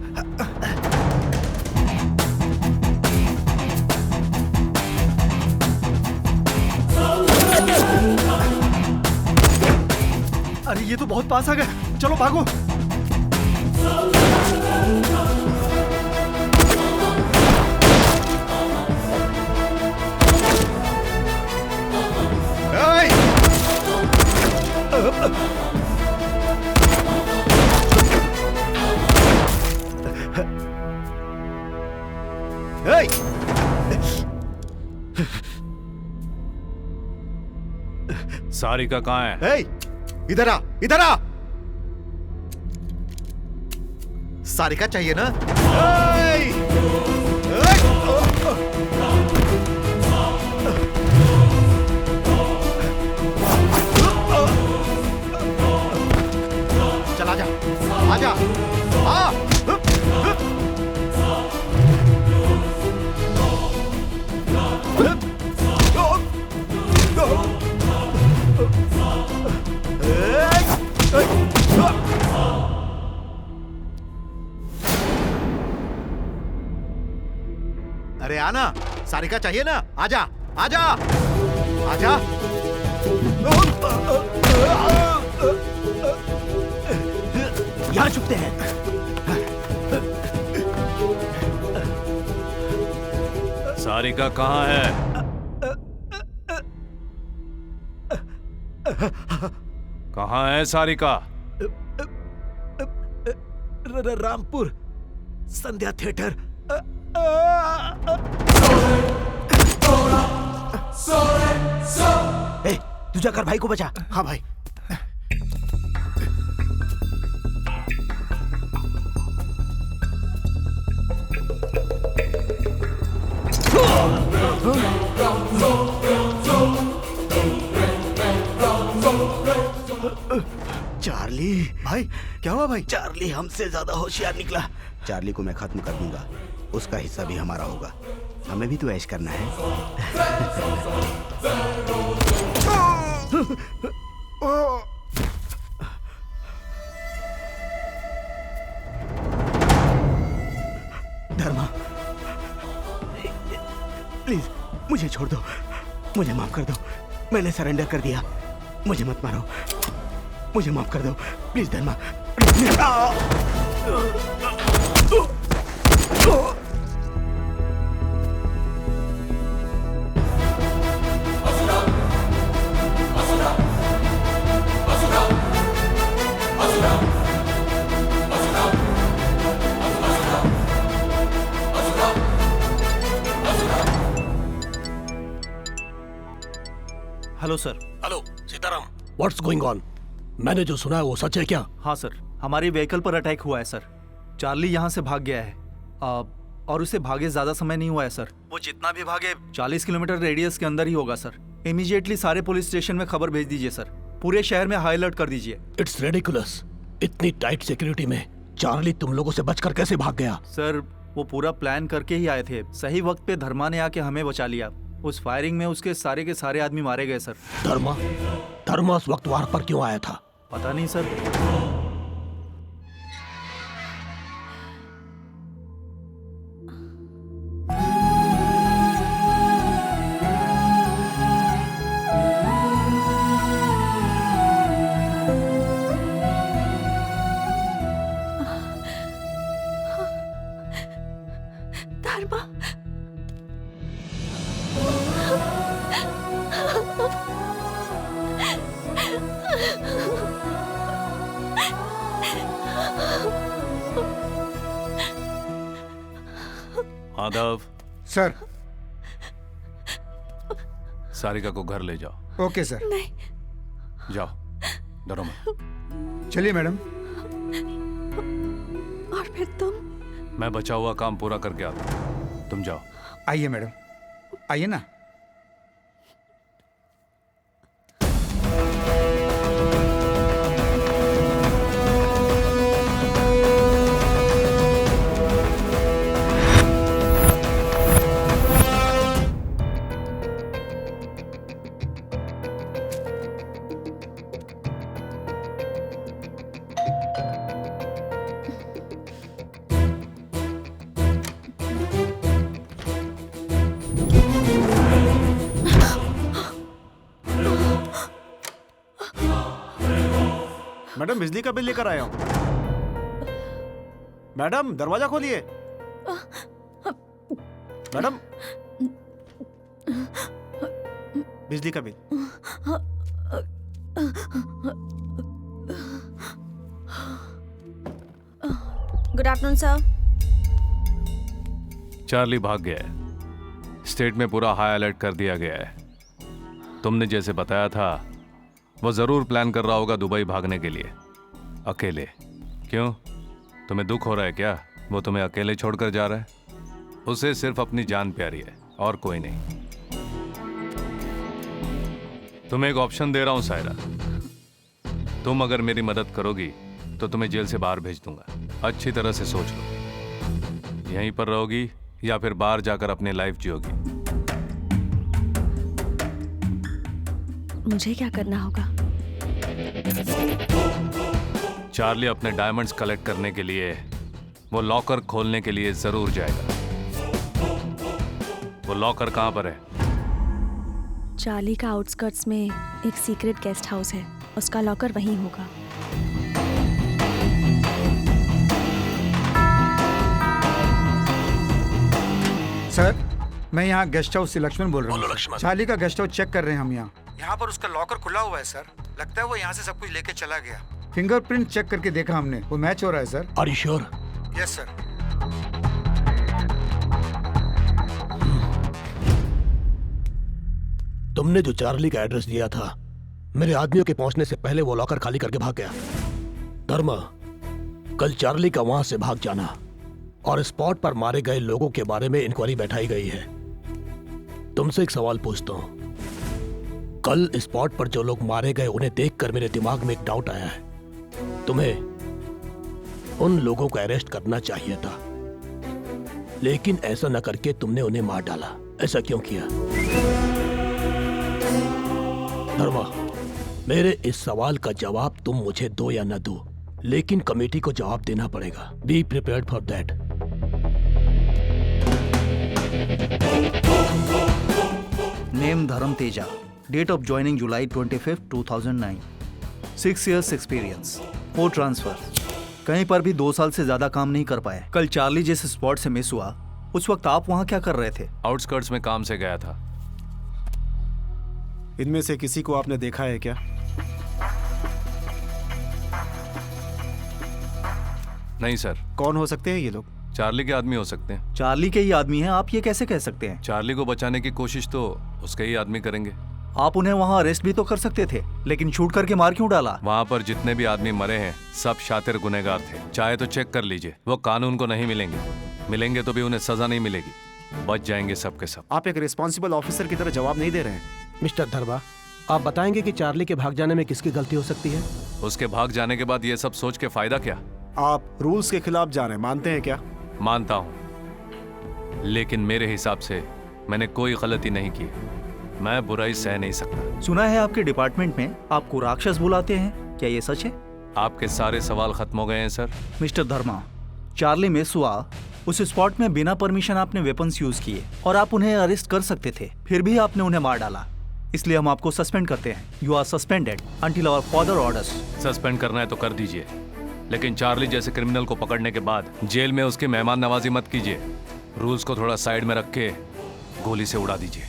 अरे ये तो बहुत पास आ गए, चलो भागो। सारिका कहाँ है? इधर आ, इधर आ। सारिका चाहिए ना? चल आजा, आजा, आ। अरे आना, सारिका चाहिए ना? आजा, आजा, आजा। यहाँ छुपते हैं। सारिका कहाँ है? कहाँ है सारिका? रामपुर संध्या थिएटर। तू जाकर भाई को बचा। हाँ भाई। चार्ली भाई क्या हुआ भाई? चार्ली हमसे ज्यादा होशियार निकला। चार्ली को मैं खत्म कर दूंगा, उसका हिस्सा भी हमारा होगा। हमें भी तो ऐश करना है। धर्मा, प्लीज मुझे छोड़ दो, मुझे माफ कर दो। मैंने सरेंडर कर दिया, मुझे मत मारो, मुझे माफ कर दो please Dharma. Hello sir. Hello Sitaram, what's going on? मैंने जो सुना है वो सच है क्या? हाँ सर, हमारी व्हीकल पर अटैक हुआ है सर। चार्ली यहाँ से भाग गया है और उसे भागे ज्यादा समय नहीं हुआ है सर। वो जितना भी भागे 40 किलोमीटर रेडियस के अंदर ही होगा सर। इमीडिएटली सारे पुलिस स्टेशन में खबर भेज दीजिए सर। पूरे शहर में हाई अलर्ट कर दीजिए। इट्स रेडिकुलस, इतनी टाइट सिक्योरिटी में चार्ली तुम लोगों से बचकर कैसे भाग गया? सर वो पूरा प्लान करके ही आए थे। सही वक्त पे धर्मा ने आके हमें बचा लिया। उस फायरिंग में उसके सारे के सारे आदमी मारे गए सर। धर्मा उस वक्त वहां पर क्यों आया था? पता नहीं सर। धर्मा, माधव, सर। सारिका को घर ले जाओ। Okay sir. नहीं। जाओ, डरो मत। चलिए मैडम। और फिर तुम? मैं बचा हुआ काम पूरा करके आता हूँ, तुम जाओ। आइए मैडम, आइए ना। मैडम बिजली का बिल लेकर आया हूँ। मैडम दरवाजा खोलिए। मैडम, बिजली का bill. Good afternoon sir. Charlie भाग गया है। स्टेट में पूरा हाई अलर्ट कर दिया गया है। तुमने जैसे बताया था, वो जरूर प्लान कर रहा होगा दुबई भागने के लिए, अकेले। क्यों, तुम्हें दुख हो रहा है क्या? वो तुम्हें अकेले छोड़कर जा रहा है? उसे सिर्फ अपनी जान प्यारी है और कोई नहीं। तुम्हें एक ऑप्शन दे रहा हूं सायरा, तुम अगर मेरी मदद करोगी तो तुम्हें जेल से बाहर भेज दूंगा। अच्छी तरह से सोच लो, यहीं पर रहोगी या फिर बाहर जाकर अपनी लाइफ जियोगी। मुझे क्या करना होगा? चार्ली अपने डायमंड्स कलेक्ट करने के लिए वो लॉकर खोलने के लिए जरूर जाएगा। वो लॉकर कहां पर है? चार्ली का आउटस्कर्ट्स में एक सीक्रेट गेस्ट हाउस है, उसका लॉकर वहीं होगा। सर, मैं यहाँ गेस्ट हाउस से लक्ष्मण बोल रहा बोलो हूँ। लक्ष्मण। चार्ली का गेस्ट हाउस चेक कर रहे हैं हम यहाँ पर उसका लॉकर खुला हुआ है सर। लगता है वो यहाँ से सब कुछ लेके चला गया। फिंगरप्रिंट चेक करके देखा हमने, वो मैच हो रहा है sir. Are you sure? Yes sir. तुमने जो चार्ली का एड्रेस दिया था, मेरे आदमियों के पहुंचने से पहले वो लॉकर खाली करके भाग गया। धर्मा, कल चार्ली का वहां से भाग जाना और स्पॉट पर मारे गए लोगों के बारे में इंक्वायरी बैठाई गई है। तुमसे एक सवाल पूछता हूं, कल स्पॉट पर जो लोग मारे गए उन्हें देखकर मेरे दिमाग में एक डाउट आया है। तुम्हें उन लोगों को अरेस्ट करना चाहिए था, लेकिन ऐसा न करके तुमने उन्हें मार डाला। ऐसा क्यों किया? धर्मा, मेरे इस सवाल का जवाब तुम मुझे दो या न दो, लेकिन कमेटी को जवाब देना पड़ेगा। Be prepared for that. Name Dharma Teja, date of joining July 25, 2009, 6 years experience, 4 transfer. कहीं पर भी 2 साल से ज्यादा काम नहीं कर पाए। कल चार्ली जिस स्पॉट से मिस हुआ, उस वक्त आप वहां क्या कर रहे थे? आउटस्कर्ट्स में काम से गया था। इनमें से किसी को आपने देखा है क्या? नहीं सर। कौन हो सकते हैं ये लोग? चार्ली के आदमी हो सकते हैं। चार्ली के ही आदमी हैं, आप ये कैसे कह सकते हैं? चार्ली को बचाने की कोशिश तो उसके ही आदमी करेंगे। आप उन्हें वहां अरेस्ट भी तो कर सकते थे, लेकिन शूट करके मार क्यों डाला? वहां पर जितने भी आदमी मरे हैं सब शातिर गुनहगार थे। चाहे तो चेक कर लीजिए, वो कानून को नहीं मिलेंगे। मिलेंगे तो भी उन्हें सजा नहीं मिलेगी, बच जाएंगे सब के सब। आप एक रिस्पॉन्सिबल ऑफिसर की तरह जवाब नहीं दे रहे हैं। मिस्टर धर्मा, आप बताएंगे कि चार्ली के भाग जाने में किसकी गलती हो सकती है? उसके भाग जाने के बाद ये सब सोच के फायदा क्या? आप रूल्स के खिलाफ जा रहे हैं, मानते हैं क्या? मानता हूं, लेकिन मेरे हिसाब से मैंने कोई गलती नहीं की। मैं बुराई सह नहीं सकता। सुना है आपके डिपार्टमेंट में आपको राक्षस बुलाते हैं, क्या ये सच है? आपके सारे सवाल खत्म हो गए हैं सर। मिस्टर धर्मा, चार्ली मिस हुआ, उस स्पॉट में बिना परमिशन आपने वेपन्स यूज किए और आप उन्हें अरेस्ट कर सकते थे, फिर भी आपने उन्हें मार डाला। इसलिए हम आपको सस्पेंड करते हैं। You are suspended until our further orders. Suspend करना है तो कर दीजिए, लेकिन चार्ली जैसे क्रिमिनल को पकड़ने के बाद जेल में उसकी मेहमान नवाजी मत कीजिए। रूल्स को थोड़ा साइड में रख के गोली से उड़ा दीजिए।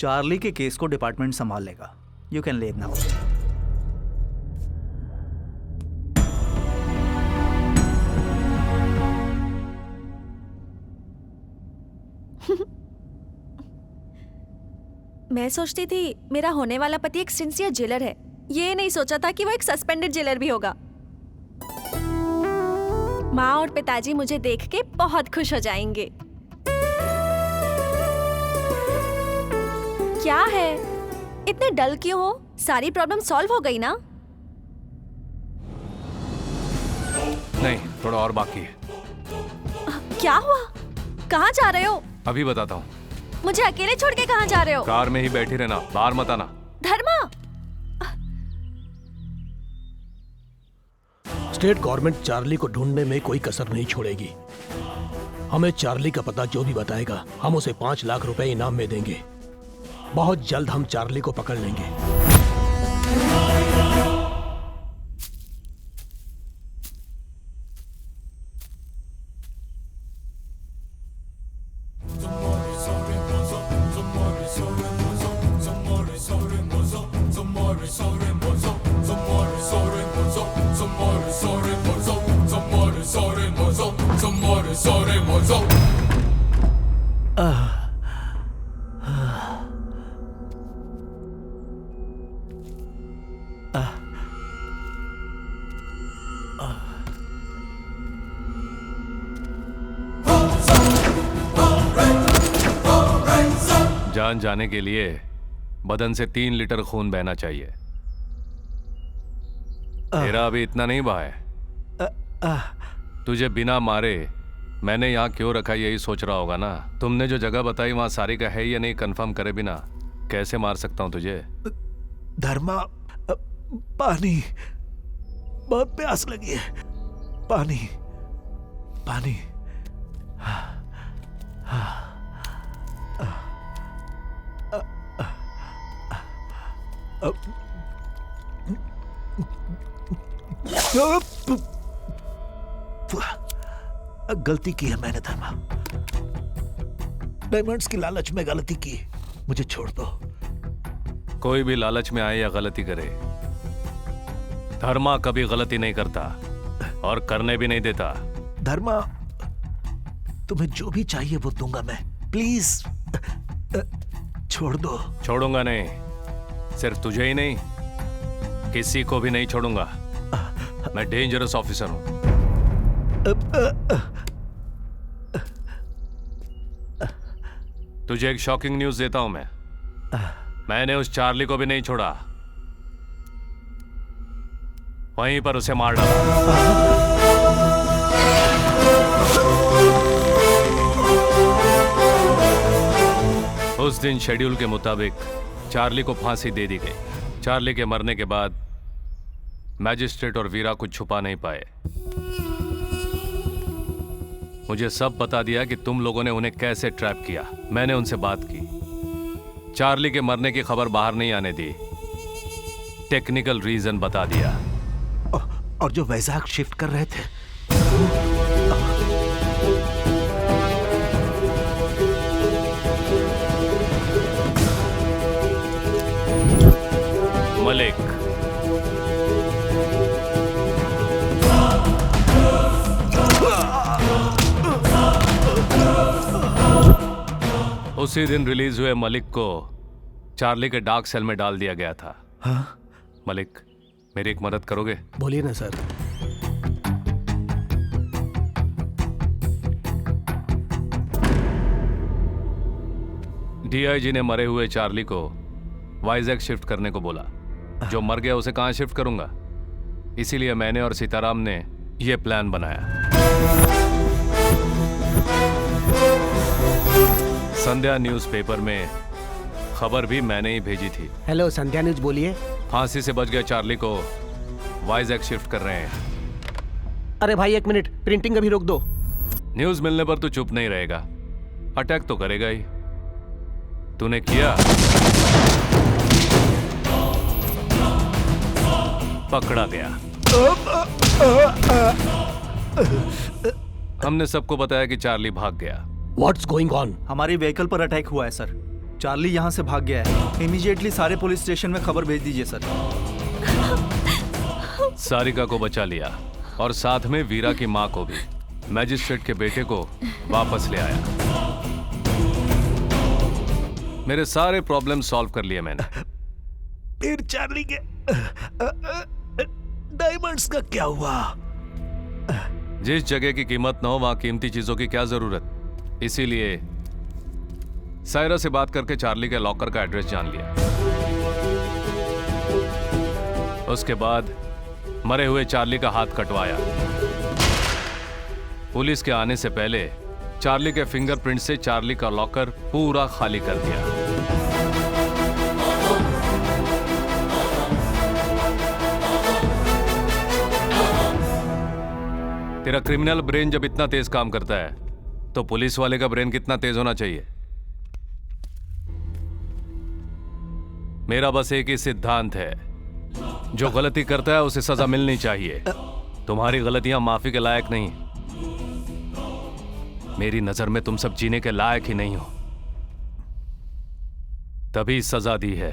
चार्ली के केस को डिपार्टमेंट संभाल लेगा। You can leave now. मैं सोचती थी मेरा होने वाला पति एक सिंसियर जेलर है, ये नहीं सोचा था कि वो एक सस्पेंडेड जेलर भी होगा। माँ और पिताजी मुझे देख के बहुत खुश हो जाएंगे। क्या है, इतने डल क्यों हो? सारी प्रॉब्लम सॉल्व हो गई ना? नहीं, थोड़ा और बाकी है। क्या हुआ? कहाँ जा रहे हो? अभी बताता हूँ। मुझे अकेले छोड़ के कहाँ जा रहे हो? कार में ही बैठी रहना, बाहर मत आना। धर्मा, स्टेट गवर्नमेंट चार्ली को ढूंढने में कोई कसर नहीं छोड़ेगी। हमें चार्ली का पता जो भी बताएगा, हम उसे 5 लाख रुपए इनाम में देंगे। बहुत जल्द हम चार्ली को पकड़ लेंगे। जान जाने के लिए बदन से 3 लीटर खून बहना चाहिए। तेरा अभी इतना नहीं बहा है। तुझे बिना मारे मैंने यहाँ क्यों रखा यही सोच रहा होगा ना। तुमने जो जगह बताई वहां सारिका है या नहीं कंफर्म करे बिना कैसे मार सकता हूँ तुझे। धर्मा, पानी, बहुत प्यास लगी है। पानी, पानी। गलती की है मैंने धर्मा, डायमंड्स की लालच में गलती की। मुझे छोड़ दो। कोई भी लालच में आए या गलती करे, धर्मा कभी गलती नहीं करता और करने भी नहीं देता। धर्मा, तुम्हें जो भी चाहिए वो दूंगा मैं। प्लीज छोड़ दो। छोड़ूंगा नहीं, सिर्फ तुझे ही नहीं, किसी को भी नहीं छोड़ूंगा। मैं डेंजरस ऑफिसर हूं। तुझे एक शॉकिंग न्यूज देता हूं मैं। मैंने उस चार्ली को भी नहीं छोड़ा, वहीं पर उसे मार डाला। उस दिन शेड्यूल के मुताबिक चार्ली को फांसी दे दी गई। चार्ली के मरने के बाद मैजिस्ट्रेट और वीरा कुछ छुपा नहीं पाए। मुझे सब बता दिया कि तुम लोगों ने उन्हें कैसे ट्रैप किया। मैंने उनसे बात की, चार्ली के मरने की खबर बाहर नहीं आने दी, टेक्निकल रीजन बता दिया। और जो वैजाग शिफ्ट कर रहे थे, मलिक, उसी दिन रिलीज हुए मलिक को चार्ली के डार्क सेल में डाल दिया गया था। हाँ? मलिक, मेरी एक मदद करोगे? बोलिए ना सर। डीआईजी ने मरे हुए चार्ली को वाइजैक शिफ्ट करने को बोला। जो मर गया उसे कहां शिफ्ट करूंगा, इसीलिए मैंने और सीताराम ने यह प्लान बनाया। संध्या न्यूज़पेपर में खबर भी मैंने ही भेजी थी। हेलो, संध्या न्यूज बोलिए। फांसी से बच गए चार्ली को वाइजैक शिफ्ट कर रहे हैं। अरे भाई 1 मिनट, प्रिंटिंग अभी रोक दो। न्यूज मिलने पर तू चुप नहीं रहेगा, अटैक तो करेगा ही। तूने किया, पकड़ा गया। हमने सबको बताया कि चार्ली भाग गया। What's going on? हमारी व्हीकल पर अटैक हुआ है सर। चार्ली यहाँ से भाग गया है। इमीडिएटली सारे पुलिस स्टेशन में खबर भेज दीजिए सर। सारिका को बचा लिया और साथ में वीरा की माँ को भी। मैजिस्ट्रेट के बेटे को वापस ले आया। मेरे सारे प्रॉब्लम सॉल्व कर लिए मैंने। फिर चार्ली के डायमंड्स का क्या हुआ? जिस जगह की कीमत न हो वहां कीमती चीजों की क्या जरूरत। इसीलिए सायरा से बात करके चार्ली के लॉकर का एड्रेस जान लिया। उसके बाद मरे हुए चार्ली का हाथ कटवाया। पुलिस के आने से पहले चार्ली के फिंगरप्रिंट से चार्ली का लॉकर पूरा खाली कर दिया। तेरा क्रिमिनल ब्रेन जब इतना तेज काम करता है तो पुलिस वाले का ब्रेन कितना तेज होना चाहिए। मेरा बस एक ही सिद्धांत है, जो गलती करता है उसे सजा मिलनी चाहिए। तुम्हारी गलतियां माफी के लायक नहीं। मेरी नजर में तुम सब जीने के लायक ही नहीं हो, तभी सजा दी है।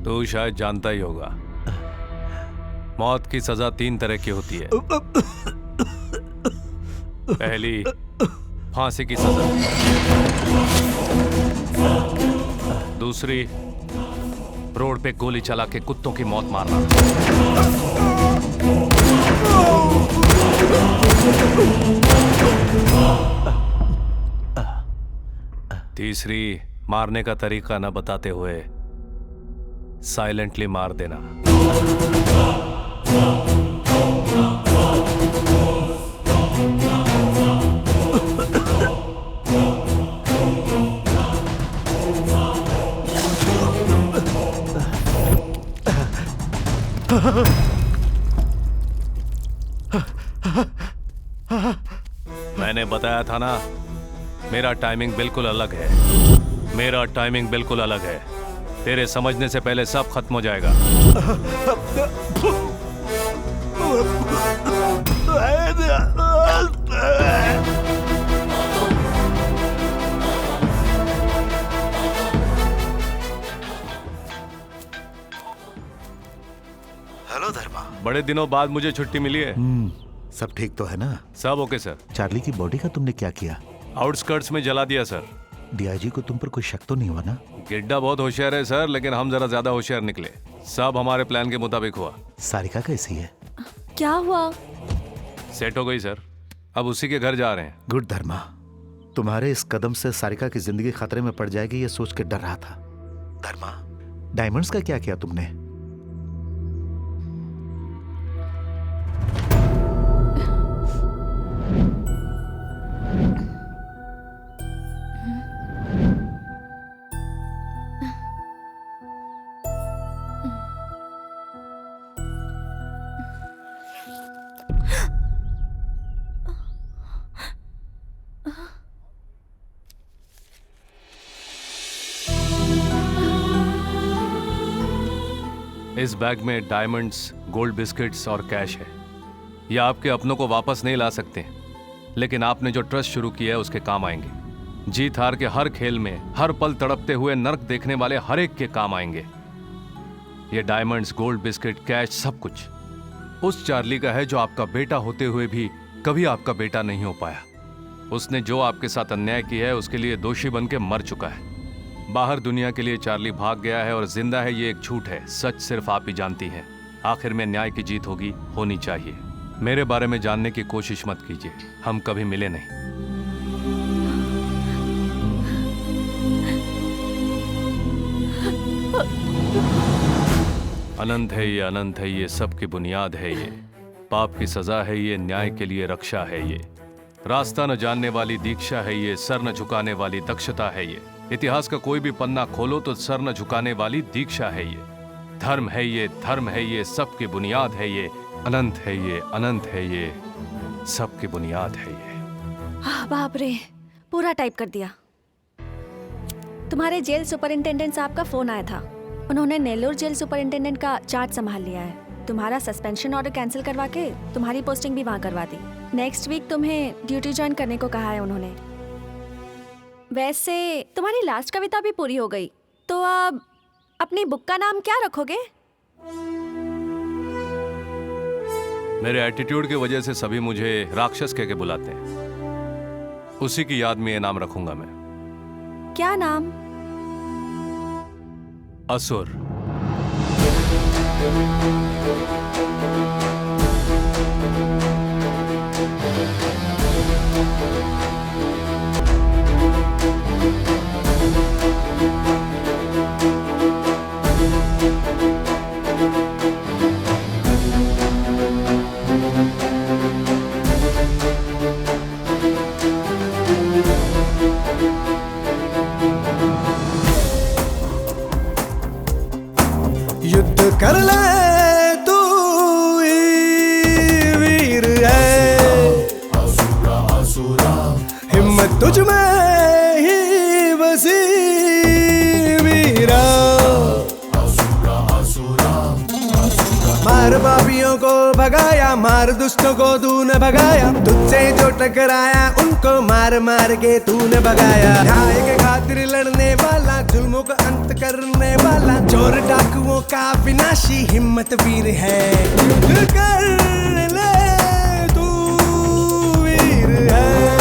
तू शायद जानता ही होगा, मौत की सजा 3 तरह की होती है। पहली, फांसी की सजा। दूसरी, रोड पे गोली चला के कुत्तों की मौत मारना। तीसरी, मारने का तरीका न बताते हुए साइलेंटली मार देना। मैंने बताया था ना, मेरा टाइमिंग बिल्कुल अलग है। मेरा टाइमिंग बिल्कुल अलग है। तेरे समझने से पहले सब खत्म हो जाएगा। हेलो धर्मा। बड़े दिनों बाद मुझे छुट्टी मिली है। सब ठीक तो है ना? सब ओके सर। चार्ली की बॉडी का तुमने क्या किया? आउटस्कर्ट्स में जला दिया सर। डीआईजी को तुम पर कोई शक तो नहीं हुआ ना? गिड्डा बहुत होशियार है सर, लेकिन हम जरा ज्यादा होशियार निकले। सब हमारे प्लान के मुताबिक हुआ। सारिका कैसी है? क्या हुआ? सेट हो गई सर, अब उसी के घर जा रहे हैं। गुड धर्मा। तुम्हारे इस कदम से सारिका की जिंदगी खतरे में पड़ जाएगी ये सोच के डर रहा था। धर्मा, डायमंड्स का क्या किया तुमने? इस बैग में डायमंड्स, गोल्ड बिस्किट्स और कैश है। ये आपके अपनों को वापस नहीं ला सकते, लेकिन आपने जो ट्रस्ट शुरू किया है उसके काम आएंगे। जीत हार के हर खेल में हर पल तड़पते हुए नर्क देखने वाले हर एक के काम आएंगे। ये डायमंड्स, गोल्ड बिस्किट, कैश सब कुछ उस चार्ली का है जो आपका बेटा होते हुए भी कभी आपका बेटा नहीं हो पाया। उसने जो आपके साथ अन्याय किया है उसके लिए दोषी बन के मर चुका है। बाहर दुनिया के लिए चार्ली भाग गया है और जिंदा है, ये एक झूठ है। सच सिर्फ आप ही जानती हैं। आखिर में न्याय की जीत होगी, होनी चाहिए। मेरे बारे में जानने की कोशिश मत कीजिए, हम कभी मिले नहीं। अनंत है ये, अनंत है ये, सबकी बुनियाद है ये। पाप की सजा है ये, न्याय के लिए रक्षा है ये। रास्ता न जानने वाली दीक्षा है ये, सर न झुकाने वाली दक्षता है ये। इतिहास का कोई भी पन्ना खोलो तो सर न झुकाने वाली दीक्षा है ये। धर्म है ये, धर्म है ये, सबकी बुनियाद है ये। अनंत है ये, अनंत है ये, सबकी बुनियाद है ये। बाप रे, पूरा टाइप कर दिया। तुम्हारे जेल सुपरिंटेंडेंट साहब का फोन आया था। उन्होंने नेल्लोर जेल सुपरिंटेंडेंट का चार्ज संभाल लिया है। तुम्हारा सस्पेंशन ऑर्डर कैंसिल करवा के तुम्हारी पोस्टिंग भी वहाँ करवा दी। नेक्स्ट वीक तुम्हें ड्यूटी ज्वाइन करने को कहा है उन्होंने। वैसे तुम्हारी लास्ट कविता भी पूरी हो गई, तो अब अपनी बुक का नाम क्या रखोगे? मेरे एटीट्यूड की वजह से सभी मुझे राक्षस कह के बुलाते हैं। उसी की याद में ये नाम रखूंगा मैं। क्या नाम? असुर। युद्ध कर ले तू ही वीर है, हिम्मत तुझ में ही बसी वीरा। मार पापियों को भगाया, मार दुष्टों को तूने भगाया, तुझसे जो टकराया उनको मार मार के तूने भगाया। न्याय के खातिर लड़ने वाला, जुल्मों का अंत करने वाला, चोर डाकुओं का विनाशी हिम्मत वीर है। युद्ध कर ले तू वीर है।